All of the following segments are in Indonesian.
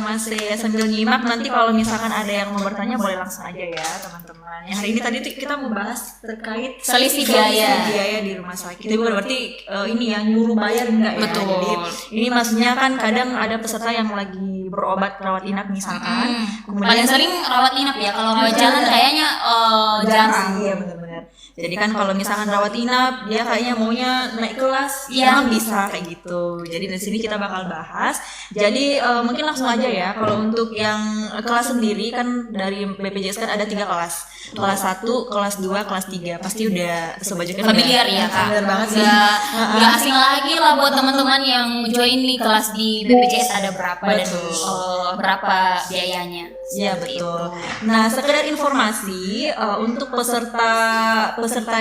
masih sambil nyimak, nanti kalau misalkan ada yang mau bertanya boleh langsung aja ya teman-teman. Yang hari ini tadi kita membahas terkait selisih biaya di rumah sakit. Itu bukan berarti ini yang nyuruh bayar enggak ya. Betul. Jadi ini maksudnya kan kadang ada peserta yang lagi berobat rawat inap misalkan. Paling sering rawat inap ya, kalau rawat jalan kayaknya jarang. Iya benar-benar. Jadi kan kalau misalkan rawat inap dia kayaknya maunya naik kelas, ya bisa kayak gitu. Jadi di sini kita bakal bahas. Jadi mungkin langsung aja ya. Kalau untuk yang kelas sendiri kan dari BPJS kan ada 3 kelas. Kelas 1, kelas 2, kelas 3. Pasti udah sobat juga familiar ya Kak. Familiar banget sih. Nggak asing lagi lah buat teman-teman yang join nih kelas di BPJS ada berapa dan berapa biayanya. Iya betul. Nah, sekedar informasi untuk peserta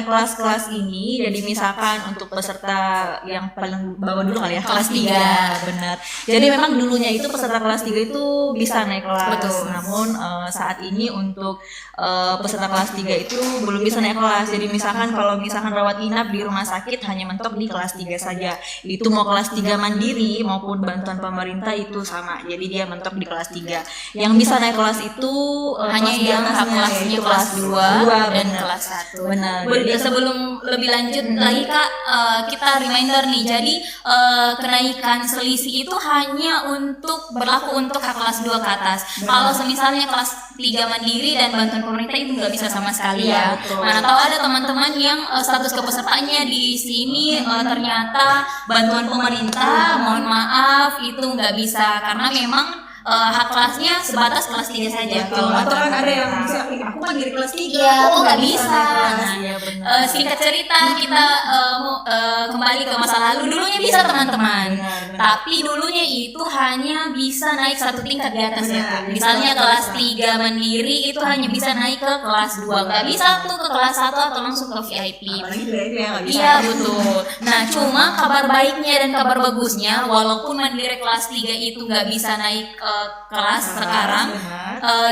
kelas-kelas ini, jadi misalkan untuk peserta yang paling bawah dulu kali ya, kelas 3, benar. Jadi memang dulunya itu peserta kelas 3 itu bisa naik kelas. Betul. Namun saat ini untuk peserta kelas 3 itu belum bisa naik kelas. Jadi misalkan kalau misalkan rawat inap di rumah sakit hanya mentok di kelas 3 saja. Itu mau kelas 3 mandiri maupun bantuan pemerintah itu sama. Jadi dia mentok di kelas 3. Yang bisa naik kelas itu hanya yang kelasnya kelas 2 dan kelas 1. Benar. Sebelum lebih lanjut lagi Kak, kita reminder nih. Jadi kenaikan selisih itu hanya berlaku untuk kelas 2 ke atas. Kalau misalnya kelas 3 mandiri dan bantuan pemerintah itu nggak bisa sama sekali ya. Mana tahu ada teman-teman yang status kepesertaannya di sini ternyata bantuan pemerintah, mohon maaf itu nggak bisa karena memang hak kelasnya sebatas kelas 3 saja. Kalau atau kan ada yang bisa aku kan dari kelas 3. Iya, kok nggak bisa. Nah, singkat cerita kita kembali ke masa lalu. Dulunya bisa teman-teman. Tapi dulunya itu hanya bisa naik 1 tingkat di atas ya. Misalnya kelas 3 mandiri itu hanya bisa naik ke kelas 2. Nggak bisa tuh ke kelas 1 atau langsung ke VIP. Iya, betul. Nah, cuma kabar baiknya dan kabar bagusnya walaupun mandiri kelas 3 itu nggak bisa naik kelas sekarang,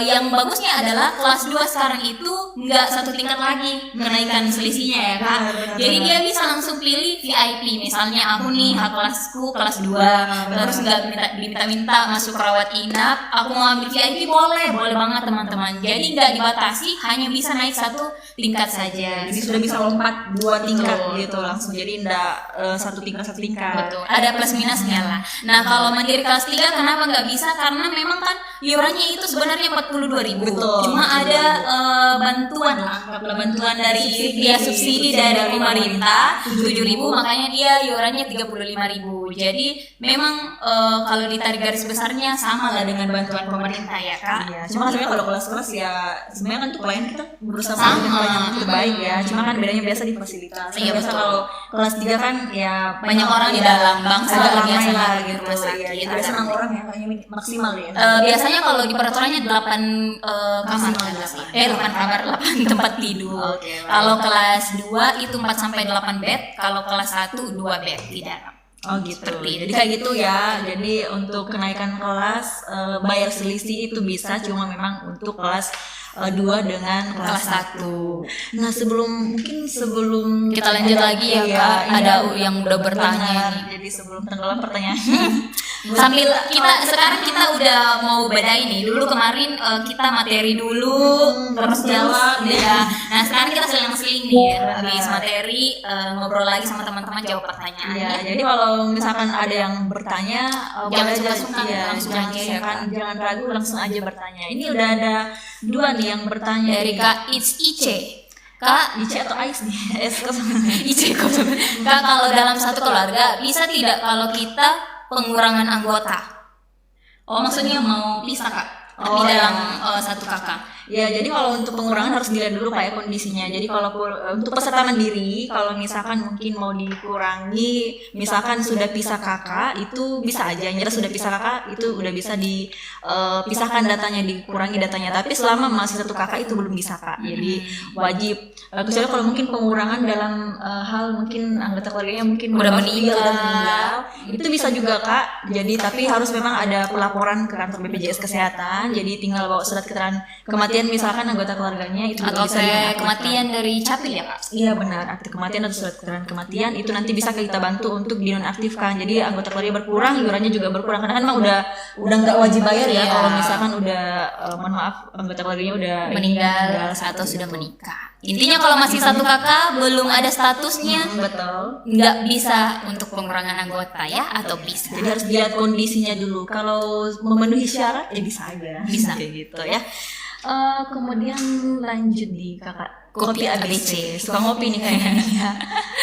yang bagusnya adalah kelas 2 sekarang itu nggak 1 tingkat lagi kenaikan selisihnya ya Kak. Jadi dia bisa langsung pilih VIP. Misalnya aku nih hak kelasku kelas 2, terus nggak diminta masuk rawat inap, aku mau ambil VIP boleh banget teman-teman. Jadi nggak dibatasi, hanya bisa naik 1 tingkat saja. Jadi sudah bisa lompat 2 tingkat gitu langsung. Jadi enggak 1 tingkat. Betul. Ada plus minusnya lah. Nah, kalau mandiri kelas 3 kenapa nggak bisa? Karena memang kan iurannya itu sebenarnya 42.000. Cuma ada bantuan dari dia subsidi dari pemerintah 7.000, makanya dia iurannya 35.000. Jadi memang kalau ditarik garis besarnya sama lah dengan bantuan pemerintah ya Kak. Iya, cuma sebenarnya kalau kelas-kelas ya sebenarnya kan untuk klien kita berusaha yang terbaik ya. Cuma kan bedanya biasa di fasilitas. Iya, biasa kalau kelas 3 kan ya banyak orang di dalam bangsa biasa lah gitu. Iya, biasa 6 orang ya kayaknya maksimal ya. Biasanya kalau di peraturannya 8 kamar. 8 kamar, 8 tempat tidur. Kalau kelas 2 itu 4 sampai 8 bed, kalau kelas 1 2 bed tidak. Oh gitu. Jadi kayak gitu ya. Jadi untuk kenaikan kelas bayar selisih itu bisa, cuma memang untuk kelas 2 dengan kelas 1. Nah, sebelum kita lanjut lagi ya Kak, ada yang udah bertanya nih. Jadi sebelum tenggelam pertanyaan. Sambil sekarang kita udah mau bedain nih. Dulu kemarin kita materi dulu terus jawab ya. Nah, sekarang kita seling-seling nih ya. Habis materi ngobrol lagi sama teman-teman jawab pertanyaan. Ya, jadi kalau misalkan ada yang bertanya jangan langsung aja ya kan. Jangan ragu, langsung aja bertanya. Ini udah ada 2 nih yang bertanya dari Kak It's Ice. Kak, Ice atau Ice nih? Ice Kak, kalau dalam satu keluarga bisa tidak kalau kita pengurangan anggota? Oh, maksudnya mau pisah Kak? Di dalam satu kakak. Ya, jadi kalau untuk pengurangan harus dilihat dulu kayak kondisinya. Jadi kalau untuk peserta mandiri, kalau misalkan mungkin mau dikurangi, misalkan sudah pisah kakak, itu bisa aja. Nyata sudah pisah kakak, itu udah bisa dipisahkan datanya, dikurangi datanya. Tapi selama masih 1 kakak itu belum bisa Kak. Jadi wajib. Kecuali kalau mungkin pengurangan dalam hal mungkin anggota keluarganya mungkin udah meninggal, itu bisa juga Kak. Jadi tapi harus memang ada pelaporan ke kantor BPJS Kesehatan. Jadi tinggal bawa surat keterangan kematian kematian misalkan anggota keluarganya itu Atau bisa dinonaktifkan. kematian dari capil ya Kak? Iya benar, akte kematian atau surat keterangan kematian itu nanti bisa kita bantu untuk dinonaktifkan. Jadi anggota keluarga berkurang, iurannya juga berkurang karena kan memang udah nggak wajib bayar ya kalau misalkan udah mohon maaf anggota keluarganya udah Meninggal atau sudah menikah. Intinya kalau masih satu kakak belum ada statusnya, betul. nggak bisa untuk pengurangan anggota ya, atau bisa. Jadi harus dilihat kondisinya dulu. Kalau memenuhi syarat ya bisa aja. Bisa. Kayak gitu ya. Kemudian lanjut di kakak kopi ABC. Suka ngopi nih kayaknya nih ya.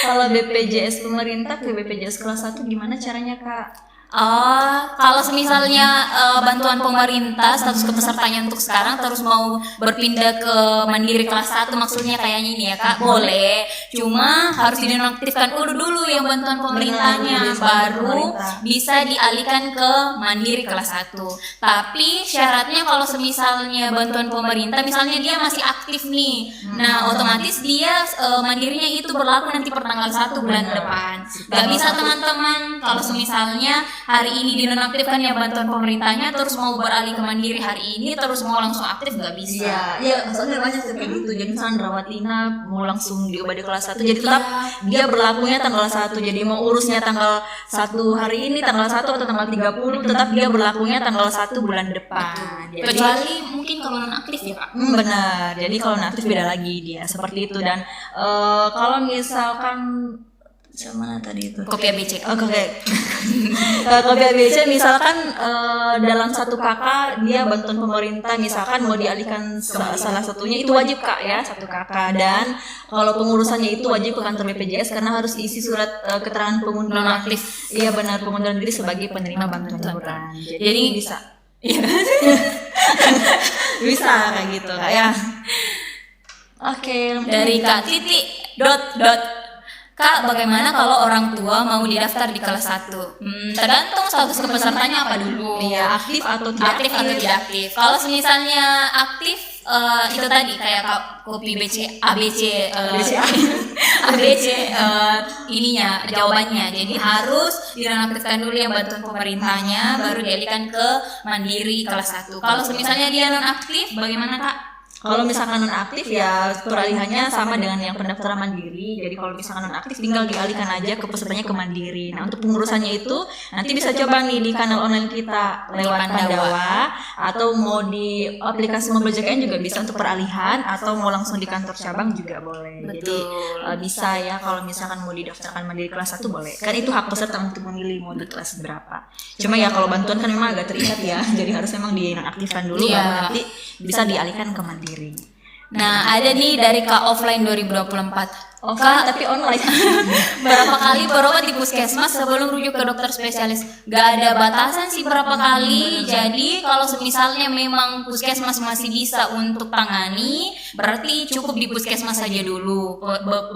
Kalau BPJS pemerintah ke BPJS kelas 1 gimana caranya kak? Kalau misalnya bantuan pemerintah status kepesertanya untuk sekarang terus mau berpindah ke mandiri kelas 1 maksudnya kayaknya ini ya Kak, boleh. Cuma harus dinonaktifkan dulu yang bantuan pemerintahnya, baru bisa dialihkan ke mandiri kelas 1. Tapi syaratnya kalau misalnya bantuan pemerintah misalnya dia masih aktif nih. Nah, otomatis dia mandirinya itu berlaku nanti per tanggal 1 bulan depan. Gak bisa teman-teman kalau misalnya hari ini dinonaktifkan ya bantuan pemerintahnya terus mau beralih ke mandiri hari ini terus mau langsung aktif nggak bisa. Iya, soalnya banyak kayak gitu. Jadi misalnya rawat inap mau langsung diubah di kelas 1 jadi tetap dia berlakunya tanggal 1. Jadi mau urusnya tanggal 1 hari ini tanggal 1 atau tanggal 30 tetap dia berlakunya tanggal 1 bulan depan. Jadi, kecuali mungkin kalau nonaktif ya Kak. Benar. Jadi kalau nonaktif beda lagi dia seperti itu dan kalau misalkan mana tadi itu kopi ABC. Oke. Kopi ABC misalkan dalam satu kakak dia bantuan pemerintah misalkan mau dialihkan salah satunya itu wajib kak ya satu kakak dan kalau pengurusannya itu wajib ke kantor BPJS karena harus isi surat keterangan pengunduran Nonaktif. Iya benar pengunduran diri sebagai penerima bantuan iuran. Jadi bisa. Iya. Bisa kayak gitu kak ya. Oke. Dari Kak Titi Kak, bagaimana kalau orang tua mau didaftar di kelas 1? Tergantung status kepesertanya apa dulu. Iya, aktif atau tidak tidak aktif. Kalau misalnya aktif, itu tadi kayak kopi ABC, ininya jawabannya. Jadi harus dinonaktifkan dulu yang bantuan pemerintahnya, baru dialihkan ke mandiri kelas 1. Kalau misalnya dia nonaktif, bagaimana Kak? Kalau misalkan nonaktif ya peralihannya sama dengan yang pendaftaran mandiri. Jadi kalau misalkan nonaktif tinggal dialihkan aja ke pesertanya ke mandiri. Nah untuk pengurusannya itu nanti bisa coba nih di kanal online kita lewat Pandawa atau mau di aplikasi Mobil JKN juga bisa untuk peralihan atau mau langsung di kantor cabang juga boleh. Betul. Jadi bisa ya kalau misalkan mau didaftarkan mandiri kelas 1 boleh. Kan itu hak peserta untuk memilih mau di kelas berapa. Cuma ya kalau bantuan kan memang agak terikat ya. Jadi harus memang dinonaktifkan dulu baru nanti bisa dialihkan ke mandiri. Nah, ada nih dari Kak Offline 2024. Kak, tapi online. Berapa kali berobat di puskesmas sebelum rujuk ke dokter spesialis? Gak ada batasan sih berapa kali. Jadi kalau misalnya memang puskesmas masih bisa untuk tangani, berarti cukup di puskesmas saja dulu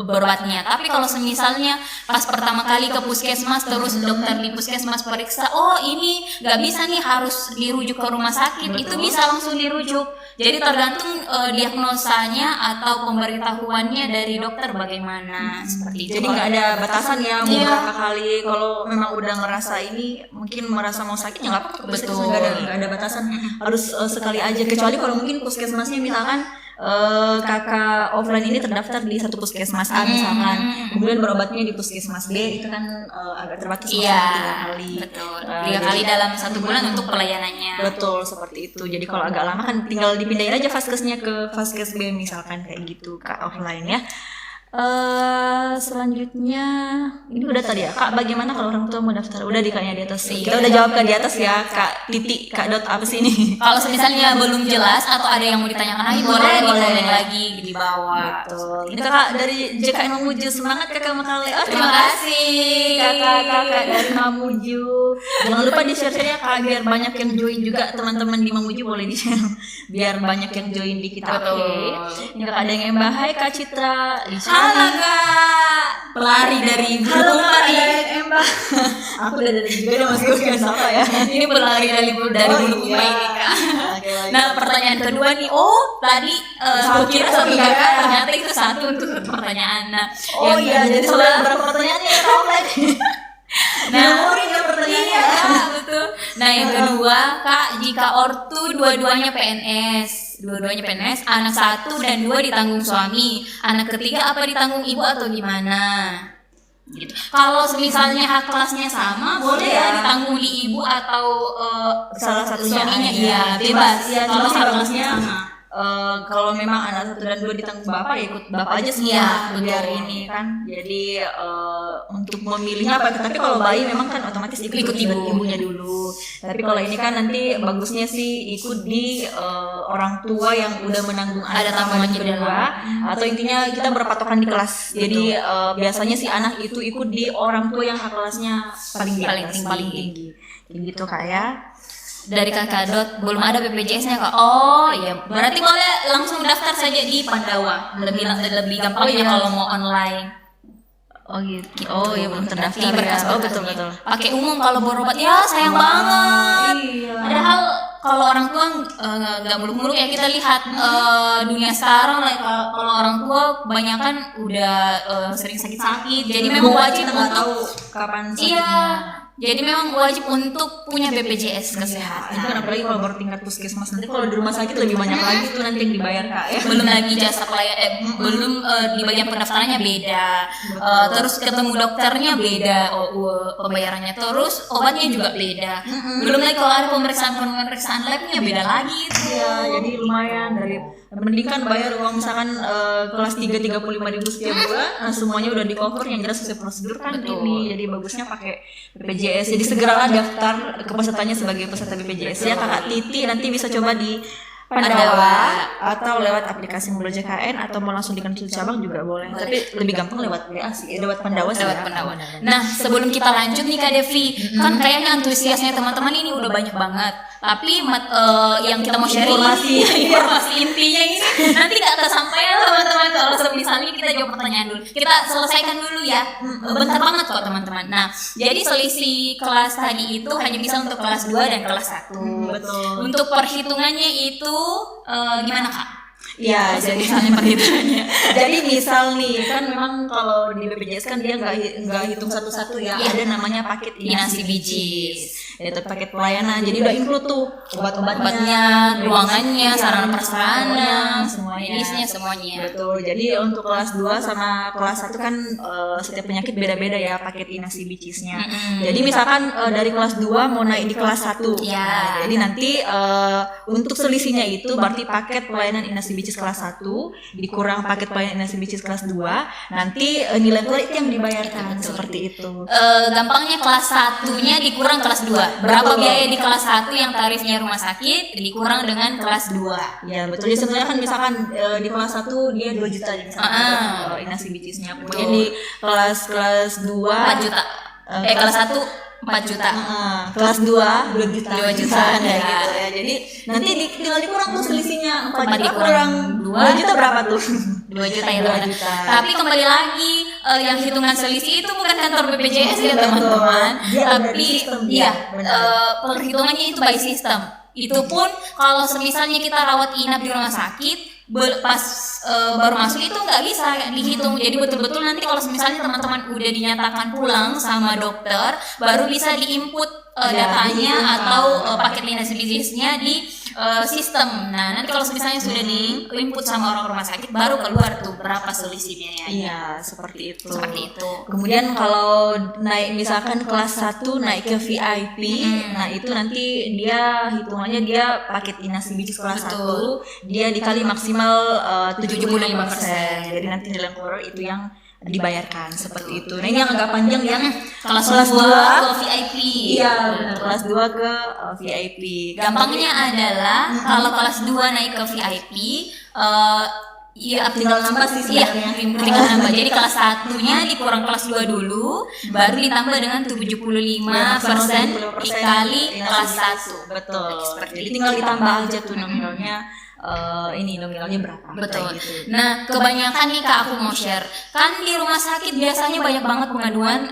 berobatnya. Tapi kalau misalnya pas pertama kali ke puskesmas terus dokter di puskesmas periksa, oh ini gak bisa nih harus dirujuk ke rumah sakit, itu bisa langsung dirujuk. Jadi tergantung diagnosanya atau pemberitahuannya dari dokter bagaimana seperti itu. Jadi nggak ada batasan ya mau berapa kali. Kalau memang udah ngerasa ini mungkin merasa mau sakit ya nggak apa-apa. Betul. Nggak ada batasan harus sekali aja. Kecuali kalau mungkin puskesmasnya misalkan kakak offline ini terdaftar di satu puskesmas A misalkan, kemudian berobatnya di puskesmas B itu kan agak terbatas iya, 3 kali. Betul. 3 kali dalam 1 bulan untuk pelayanannya. Betul seperti itu. Jadi kalau agak lama kan tinggal dipindahin aja vaskesnya ke vaskes B misalkan kayak gitu kak offline ya. Selanjutnya ini udah tadi ya kak, bagaimana kalau orang tua mau daftar? Udah di kayaknya di atas. Kita udah jawab di atas ya kak Titi, kak dot apa sih ini? Kalau misalnya belum jelas atau ada yang mau ditanyakan lagi boleh komen lagi di bawah. Betul. Ini kakak dari JKN Mamuju, semangat kakak Makale. Terima kasih kakak dari Mamuju. Jangan lupa di share ya kak biar banyak yang join juga, teman-teman di Mamuju boleh di share biar banyak yang join di kita. Oke. Ini kakak ada yang Mbak, hai kak Citra. Halo kak, pelari dari bulu kumai. Aku udah dari juga udah masuk ke siapa ya? Ini pelari dari bulu kumai ini kak. Nah pertanyaan kedua nih, tadi aku kira 1 kakak, ternyata itu 1 untuk pertanyaan. Nah, jadi soalnya berapa pertanyaannya ya kak offline? Nah, iya, betul. Nah, yang kedua, Kak, jika ortu dua-duanya PNS, Dua-duanya PNS, anak 1 dan 2 ditanggung suami, anak ketiga apa ditanggung ibu atau gimana? Gitu. Kalau misalnya hak kelasnya sama, boleh ya ditanggung di ibu atau Salah satunya suaminya, aja. iya bebas. Iya, Kalau cuma hak bagusnya kelasnya sama. kalau memang anak 1 dan 2 ditanggung bapak, ya ikut bapak aja semua. Iya, Biar betul. ini kan. Jadi untuk memilihnya apa? Tapi kalau bayi memang kan otomatis ikut ibunya dulu. Tapi kalau ini kan nanti bagusnya sih ikut di orang tua yang udah menanggung Ada anak tambahan kedua, jeda. atau intinya kita berpatokan di kelas. Jadi biasanya si anak itu ikut di orang tua yang hak kelasnya paling di Paling atas, tinggi. paling tinggi. Kayak gitu Kak ya. Dari Kakak Dot belum ada BPJS-nya Kak. Oh iya, berarti boleh langsung daftar saja di Pandawa. Lebih gampang ya kalau mau online. Oh gitu. Oh iya belum terdaftar Di berkas ya. Oh berkasnya. betul betul. Pakai umum kalau berobat ya sayang banget. Iya. Padahal kalau orang tua nggak muluk-muluk ya, kita lihat dunia sekarang lah, kalau orang tua kebanyakan udah sering sakit-sakit. Jadi memang wajib kita nggak untuk tahu kapan iya. Jadi memang wajib untuk punya BPJS kesehatan. Itu kan apalagi kalau baru tingkat puskesmas, nanti kalau di rumah sakit lebih banyak lagi tuh nanti yang dibayar Kak ya. Belum lagi jasa pelayan belum di bagian pendaftarannya beda. Terus ketemu dokternya beda, pembayarannya, terus obatnya juga beda. Belum lagi kalau ada pemeriksaan labnya beda lagi itu. Iya, jadi lumayan dari mending kan bayar uang misalkan kelas 3 35.000 setiap bulan, nah semuanya udah di cover yang jelas sesuai prosedur kan ini. Jadi bagusnya pakai BPJS. Jadi segeralah daftar ke pesertanya sebagai peserta BPJS ya Kakak Titi. Nanti bisa coba di Pandawa atau lewat aplikasi Mobile JKN, atau mau langsung di kantor cabang juga boleh. Tapi lebih gampang lewat WA sih, lewat Pandawa sih. Lewat Pandawa. Nah, sebelum kita lanjut nih Kak Devi, kan kayaknya antusiasnya teman-teman ini udah banyak banget. Tapi yang kita mau sharing informasi intinya ini nanti gak kesampaian teman-teman kalau misalnya kita jawab pertanyaan dulu. Kita selesaikan dulu ya. Bentar banget kok teman-teman. Nah, jadi selisih kelas tadi itu hanya bisa untuk kelas 2 dan kelas 1. Betul. Untuk perhitungannya itu gimana Kak? Iya, jadi misalnya perhitungannya. Jadi misal nih kan memang kalau di BPJS kan dia nggak hitung satu-satu ya. Ada namanya paket Inasi bijis. Itu paket pelayanan. Jadi udah include tuh Obatnya, ruangannya, sarana prasarana, semuanya. medisnya semuanya. Betul. Jadi untuk kelas 2 sama kelas 1 kan setiap penyakit beda-beda ya paket inasi bicisnya. Jadi misalkan dari kelas 2 mau naik di kelas 1. Ya. Nah, jadi nanti untuk selisihnya itu berarti paket pelayanan inasi bicis kelas 1 dikurang paket pelayanan inasi bicis kelas 2, nanti nilai kelas itu yang dibayarkan seperti itu. Gampangnya kelas 1-nya dikurang kelas 2. Berapa biaya di kelas 1 yang tarifnya rumah sakit dikurang dengan kelas 2. Ya betul. Jadi sebenarnya kan misalkan di kelas 1 dia 2 juta misalkan inasi bicisnya. Kemudian di kelas 2 4 juta. Kelas 1 4 juta. Kelas 2 2 juta. 2 juta ya ya. gitu ya. Jadi nanti tinggal dikurang tuh selisihnya 4 juta dikurang kurang 2 juta berapa tuh? 2 juta ya 2 teman-teman. juta. Tapi kembali lagi yang hitungan selisih itu bukan kantor BPJS ya teman-teman. Dia ada Tapi di sistem, iya, benar. perhitungannya itu by system. Itu pun kalau misalnya kita rawat inap di rumah sakit pas baru masuk itu nggak bisa dihitung. Jadi betul-betul nanti kalau misalnya teman-teman udah dinyatakan pulang sama dokter, baru bisa diinput datanya atau paket inasi bijisnya di sistem. Nah nanti kalau misalnya sudah diinput sama orang rumah sakit, baru keluar tuh berapa selisih biayanya. Iya, seperti itu. Seperti itu. Kemudian kalau naik misalkan kelas 1 naik ke VIP, nah itu nanti dia hitungannya dia paket inasi bijis kelas 1, dia dikali maksimal 75%. Jadi nanti nilai keluar itu yang dibayarkan seperti itu. Nah ini yang agak panjang yang kelas 2 ke VIP. Iya, kelas 2 ke VIP. Gampangnya adalah kalau kelas 2 naik ke VIP, iya Tinggal nambah sih sebenarnya. Iya, tinggal nambah. Jadi kelas 1-nya dikurang kelas 2 dulu, baru ditambah dengan 75% dikali kelas 1. Betul. Jadi tinggal ditambah aja tuh nominalnya. Nominalnya berapa? Betul. Gitu. Nah, kebanyakan nih Kak aku mau share. Kan di rumah sakit biasanya banyak banget pengaduan,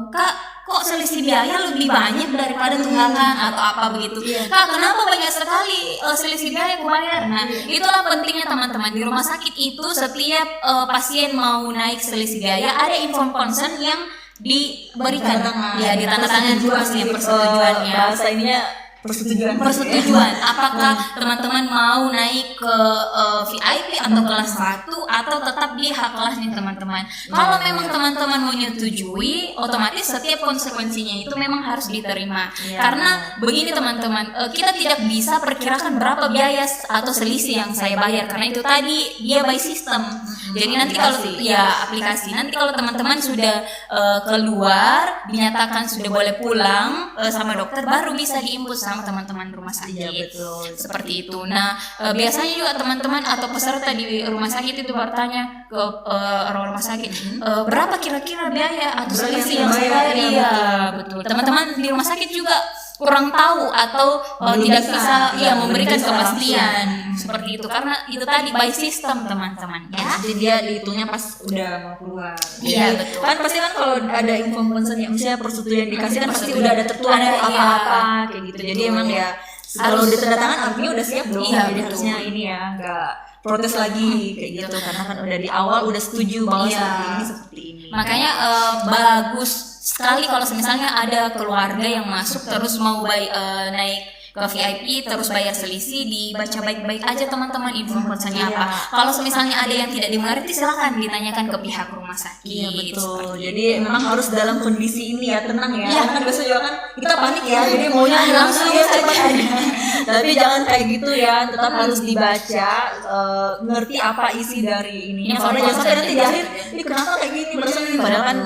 Kak, kok selisih biaya lebih banyak daripada tunggakan atau apa begitu. Kak, kenapa banyak sekali selisih biaya kubayar? Nah, itulah pentingnya teman-teman. Di rumah sakit itu setiap pasien mau naik selisih biaya ada inform consent yang diberikan. Ya, ditandatangan persetujuannya. Bahasa ininya persetujuan apakah teman-teman mau naik ke VIP atau kelas 1 atau tetap di hak kelasnya teman-teman. Kalau memang teman-teman menyetujui, otomatis setiap konsekuensinya itu memang harus diterima. Karena begini teman-teman, kita tidak bisa perkirakan berapa biaya atau selisih yang saya bayar karena itu tadi dia by system. Jadi nanti kalau aplikasi nanti kalau teman-teman sudah keluar dinyatakan sudah boleh pulang sama dokter baru bisa diinput sama teman-teman rumah sakit. Iya, betul. Seperti itu. Nah, biasanya juga teman-teman atau peserta di rumah sakit itu bertanya ke orang rumah sakit, berapa kira-kira biaya atau selisih yang saya bayar? Iya, betul. Teman-teman di rumah sakit juga kurang tahu atau tidak bisa memberikan kepastian seperti itu karena itu tadi by system teman-teman ya. Jadi dia dihitungnya pas udah mau keluar. Iya betul. Kan pasti kan kalau ada info concern yang misalnya persetujuan dikasih kan pasti udah ada tertuang apa-apa kayak gitu. Jadi emang ya kalau ditandatangan artinya udah siap dong. Iya, jadi harusnya ini ya nggak protes lagi kayak gitu karena kan udah di awal udah setuju bahwa seperti ini. Makanya bagus sekali kalau misalnya ada keluarga yang masuk terus mau naik ke VIP terus bayar selisih, dibaca baik-baik aja teman-teman informasinya apa. Kalau misalnya ada yang tidak dimengerti silakan ditanyakan ke pihak rumah sakit. Iya betul. Jadi memang harus dalam kondisi ini ya tenang ya. Karena kan biasanya juga kan kita panik ya. Jadi maunya langsung ya cepat aja. Tapi jangan kayak gitu ya. Tetap harus dibaca, ngerti apa isi dari ini. Soalnya jangan sampai nanti di akhir ini kenapa kayak gini padahal kan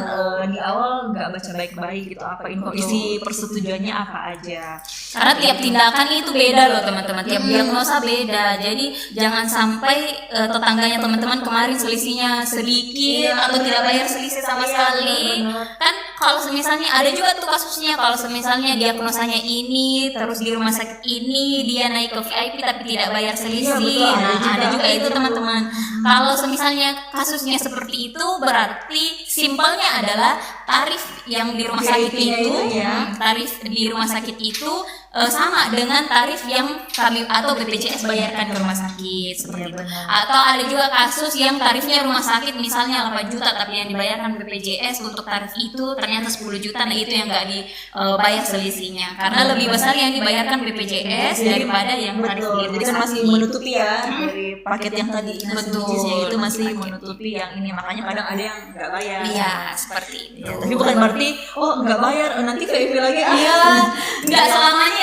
di awal nggak baca baik-baik gitu apa info isi persetujuannya apa aja. Karena tiap tindakan itu beda loh teman-teman, tiap diagnosa beda. Jadi jangan sampai tetangganya teman-teman kemarin selisihnya sedikit atau tidak bayar selisih sama sekali. Kan kalau misalnya ada juga tuh kasusnya kalau misalnya diagnosanya ini terus di rumah sakit ini dia naik ke VIP tapi tidak bayar selisih. Ada juga itu teman-teman. Kalau misalnya kasusnya seperti itu berarti simpelnya adalah tarif yang di rumah sakit itu tarif di rumah sakit itu sama dengan tarif yang kami atau BPJS bayarkan ke rumah sakit seperti itu. Atau ada juga kasus yang tarifnya rumah sakit misalnya 8 juta tapi yang dibayarkan BPJS untuk tarif itu ternyata 10 juta. Nah itu yang nggak dibayar selisihnya karena lebih besar yang dibayarkan BPJS daripada yang tarif di rumah sakit. Jadi kan masih menutupi ya dari paket yang tadi itu masih menutupi yang ini, makanya kadang ada yang nggak bayar. Iya seperti itu. Ya, tapi bukan berarti nggak bayar nanti VIP lagi. Iya nggak selamanya.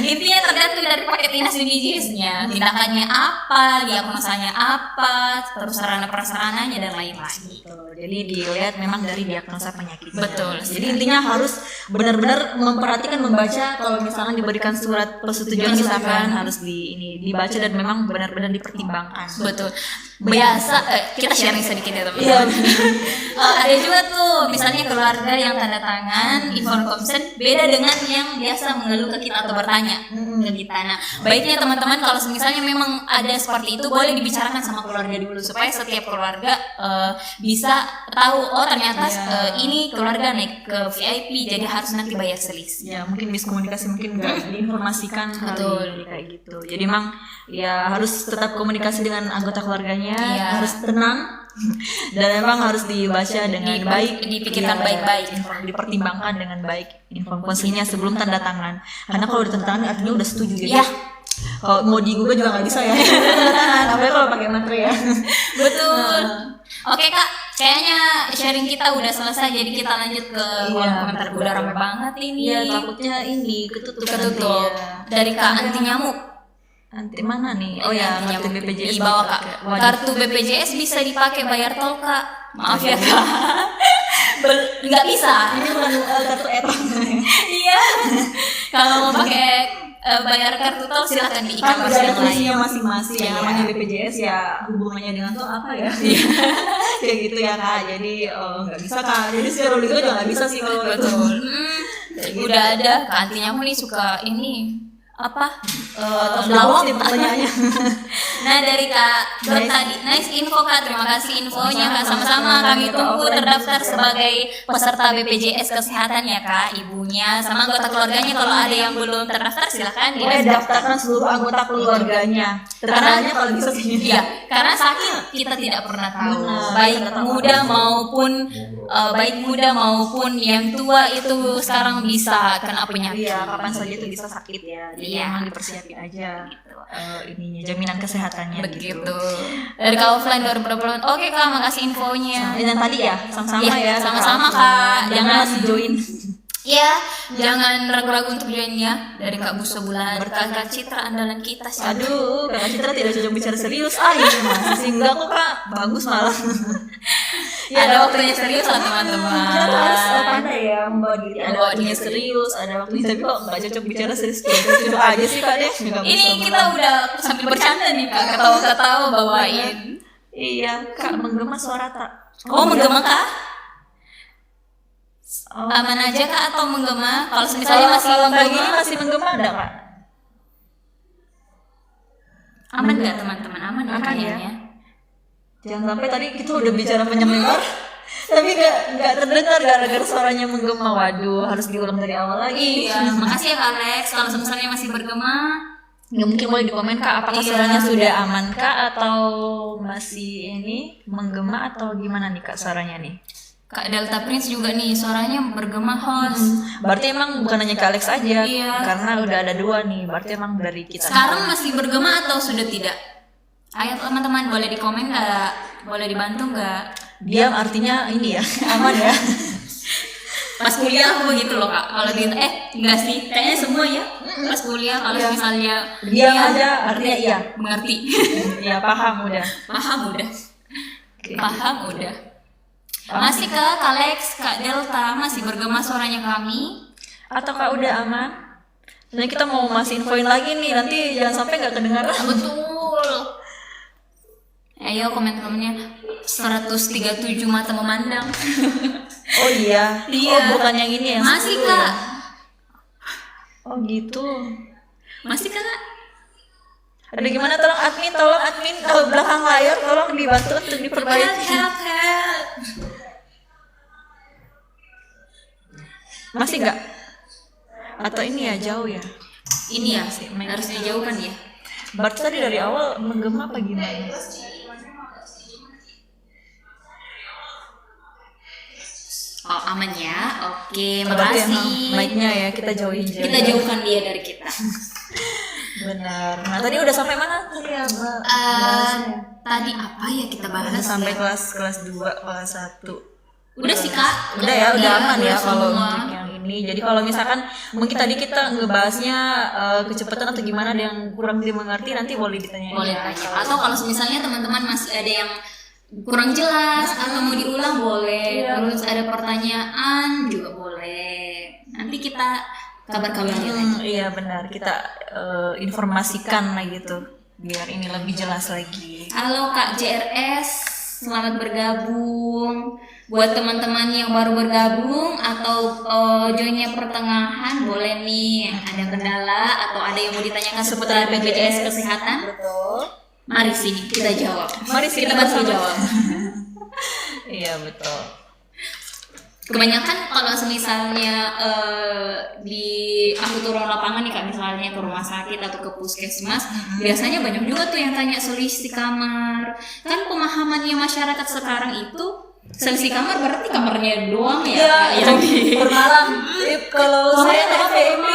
Intinya tergantung dari paket dinas BPJS-nya, tindakannya apa, diagnosanya apa, terus sarana prasarananya dan lain-lain. Jadi dilihat memang dari diagnosa penyakitnya. Betul. Jadi intinya harus benar-benar memperhatikan, membaca kalau misalkan diberikan surat persetujuan misalkan harus dibaca dan memang benar-benar dipertimbangkan. Betul. Biasa kita sharing sedikit ya teman-teman. Ada juga tuh misalnya keluarga yang tanda tangan informed consent beda dengan yang biasa mengeluh ke kita atau bertanya ke kita. Nah, baiknya teman-teman kalau misalnya memang ada seperti itu boleh dibicarakan sama keluarga dulu supaya setiap keluarga bisa tahu ternyata ini keluarga naik ke VIP jadi harus nanti bayar selisih. Ya mungkin miskomunikasi mungkin nggak diinformasikan kayak gitu. Jadi memang ya harus tetap komunikasi dengan anggota keluarganya, harus tenang dan memang harus dibaca dengan baik, dipikirkan baik-baik, dipertimbangkan dengan baik informasinya sebelum tanda tangan. Karena kalau ditanda tangan artinya udah setuju gitu. Kalau mau digugah juga nggak bisa ya. Tanda tangan, apalagi kalau pakai materi ya. Betul. Oke Kak, kayaknya sharing kita udah selesai, jadi kita lanjut ke komentar. Udah rame banget ini. Iya, takutnya ini ketutup. Dari Kak anti nyamuk. Anti mana nih? Oh ya, kartu BPJS. Bawa Kak. Kartu BPJS bisa dipakai bayar tol Kak. Maaf ya Kak. Nggak bisa. Ini bukan kartu etos. Iya. Kalau mau pakai bayar kartu tol silakan di e-commerce yang lain masing-masing. Yang namanya BPJS ya hubungannya dengan tol apa ya? Kayak gitu ya Kak. Jadi nggak bisa Kak. Jadi secara legal juga nggak bisa sih kalau betul. Udah ada Kak anti nyamuk nih suka ini lawak nih pertanyaannya. Nah dari Kak Dot tadi, nice info Kak, terima kasih infonya Kak. Sama-sama kami tunggu terdaftar sebagai peserta BPJS Kesehatan ya Kak, ibunya sama anggota keluarganya. Kalau ada yang belum terdaftar silakan Boleh daftarkan seluruh anggota keluarganya. Terkenalnya kalau bisa sih. Iya, karena sakit kita tidak pernah tahu. Benar, Baik kita tak muda maupun yang tua itu sekarang bisa kena penyakit. Iya, kapan saja itu bisa sakit ya. Jadi Iya. emang dipersiapin aja ininya jaminan kesehatannya Begitu. gitu. Dari Kak Offline 2020. Oke Kak, makasih infonya. Dan tadi ya sama-sama Iya, ya. sama-sama, Kak. Jangan masih join. Ya, jangan ragu-ragu untuk joinnya. Dari Kak Buso Bulan, Kakak Citra andalan kita sih. Aduh, Kakak Citra tidak cocok bicara serius. Iya masih enggak kok Kak. Bagus malah. Ada waktunya serius lah teman-teman. Kita harus pandai ya membawa diri. Ada Membawa waktunya diri. serius, ada waktunya tapi kok nggak cocok bicara serius. Cocok aja sih Kak deh. Nggak Ini bisa kita udah sambil bercanda nih Kak, ketawa-ketawa bawain. Iya, Kak menggema suara tak. Oh, menggema Kak? Oh. Aman aja Kak atau menggema? Kalau misalnya masih kalau kayak gini menggema, masih menggema enggak Kak? aman nggak teman-teman? Aman ya Aman ya. kayaknya. Jangan sampai tadi kita udah bicara panjang lebar tapi nggak terdengar gara-gara suaranya menggema. Waduh, harus diulang dari awal lagi. Iya, makasih ya Kak Alex. Kalau misalnya masih bergema, Ya mungkin boleh di komen Kak, apakah Iya. suaranya sudah aman Kak atau masih ini menggema atau gimana nih Kak suaranya nih? Kak Delta Prince juga nih suaranya bergema host. Berarti emang bukan hanya Kak Alex aja, Iya. karena udah ada dua nih. Berarti emang dari kita. Sekarang masih bergema atau sudah tidak? Ayo teman-teman boleh di komen nggak? Boleh dibantu nggak? Diam artinya ini ya aman ya. Pas kuliah aku begitu loh Kak. Kalau di enggak sih, kayaknya semua ya. Pas kuliah kalau Iya. misalnya Diam aja artinya iya. mengerti. Ya paham udah. Paham udah. Oke. Paham udah. Masih Kak Alex, Kak Delta masih bergema suaranya kami. Atau Kak udah aman? Nah kita mau masih infoin lagi nih, nanti jangan sampai nggak kedengaran. Betul. Ayo komen-komennya 137 mata memandang. Oh iya. Iya. Oh bukan yang ini yang Masih 10 Kak. ya? Oh gitu. Masih Kak. Ada gimana tolong admin belakang layar tolong dibantu untuk diperbaiki. Help. Masih nggak? Atau ini ya jauh ya? Ini ya, harus dijauhkan ya. Berarti tadi dari awal menggema apa gimana? Oh aman ya, oke, Berarti emang makasih. mic-nya ya kita jauhin. Kita jauhkan dia dari kita. Benar. Nah tadi udah sampai mana tadi ya Mbak? Tadi apa ya kita bahas? Udah sampai ya? kelas 2, kelas 1. Udah sih Kak. Udah ya, udah aman ya udah kalau semua. untuk yang ini. Jadi kalau misalkan mungkin tadi kita ngebahasnya kecepatan atau gimana ada yang kurang dimengerti nanti boleh ditanyain. Boleh ya. tanya. Atau kalau misalnya teman-teman masih ada yang kurang jelas atau mau diulang boleh. Iya. Terus ada pertanyaan juga boleh. Nanti kita kabar-kabarin lagi. Iya benar, kita informasikan lah gitu biar ini lebih jelas lagi. Halo Kak JRS, selamat bergabung. Buat teman-teman yang baru bergabung atau joinnya pertengahan, boleh nih ada kendala atau ada yang mau ditanyakan seputar BPJS Kesehatan, Betul. mari sini kita jawab. Mari sini kita bantu bersama. jawab. Iya betul. Kebanyakan kalau misalnya di aku turun lapangan nih Kak, misalnya ke rumah sakit atau ke puskesmas, biasanya banyak juga tuh yang tanya selisih kamar. Kan pemahamannya masyarakat sekarang itu selisih kamar berarti kamarnya doang ya, yang di per malam. Kalau saya naik PMB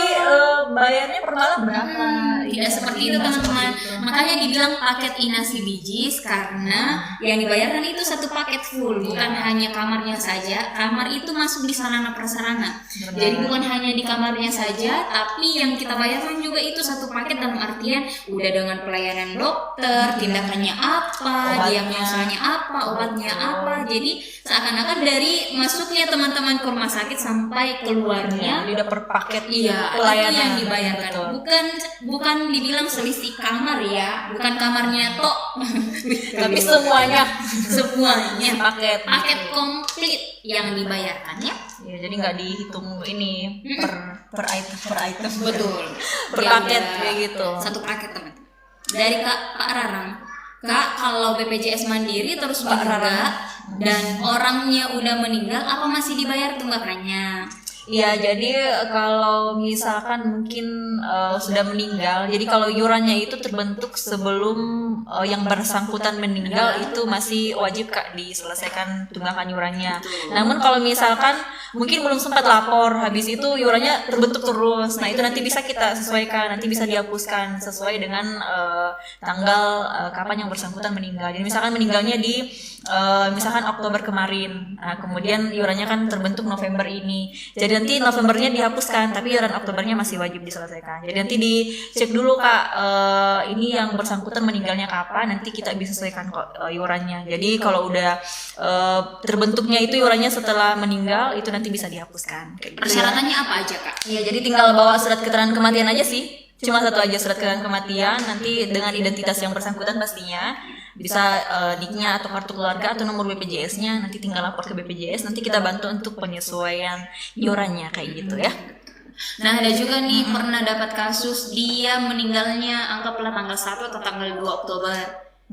bayarnya per malam berapa? tidak seperti itu teman-teman. Makanya dibilang paket inasi bijis karena yang dibayarkan itu satu paket full, bukan hanya kamarnya saja. Kamar itu masuk di sarana prasarana. Jadi bukan hanya di kamarnya saja, tapi yang kita bayarkan juga itu satu paket dalam artian udah dengan pelayanan dokter, tindakannya apa, diagnosanya apa, obatnya apa. Jadi seakan-akan dari masuknya teman-teman ke rumah sakit sampai keluarnya Jadi udah per paket iya, pelayanan itu yang dibayarkan. Betul. Bukan dibilang selisih kamar ya, bukan kamarnya tok. Tapi semuanya semuanya paket. paket komplit yang dibayarkan ya. Ya, jadi nggak dihitung ini per item. Betul. Per Ya paket udah. kayak gitu. Satu paket teman-teman. Dari Kak Rarang. Kak, kalau BPJS Mandiri terus menunggak dan orangnya udah meninggal, apa masih dibayar tunggakannya? Iya, jadi kalau misalkan mungkin sudah meninggal, jadi kalau iurannya itu terbentuk sebelum yang bersangkutan meninggal itu masih wajib Kak diselesaikan tunggakan iurannya. Namun kalau misalkan mungkin belum sempat lapor, habis itu iurannya terbentuk terus, nah itu nanti bisa kita sesuaikan, nanti bisa dihapuskan sesuai dengan tanggal kapan yang bersangkutan meninggal. Jadi misalkan meninggalnya di misalkan Oktober kemarin, nah kemudian iurannya kan terbentuk November ini, jadi nanti Novembernya dihapuskan, tapi iuran Oktobernya masih wajib diselesaikan. Jadi nanti dicek dulu Kak, ini yang bersangkutan meninggalnya kapan, nanti kita bisa sesuaikan kok iurannya. Jadi kalau udah terbentuknya itu iurannya setelah meninggal, itu nanti bisa dihapuskan. Kayak gitu. Persyaratannya apa aja Kak? Iya, jadi tinggal bawa surat keterangan kematian aja sih. Cuma satu aja surat keterangan kematian, nanti dengan identitas yang bersangkutan pastinya. Bisa NIK-nya atau kartu keluarga atau nomor BPJS-nya, nanti tinggal lapor ke BPJS, nanti kita bantu untuk penyesuaian iurannya kayak gitu ya. Nah, ada juga nih pernah dapat kasus dia meninggalnya anggaplah tanggal 1 atau tanggal 2 Oktober.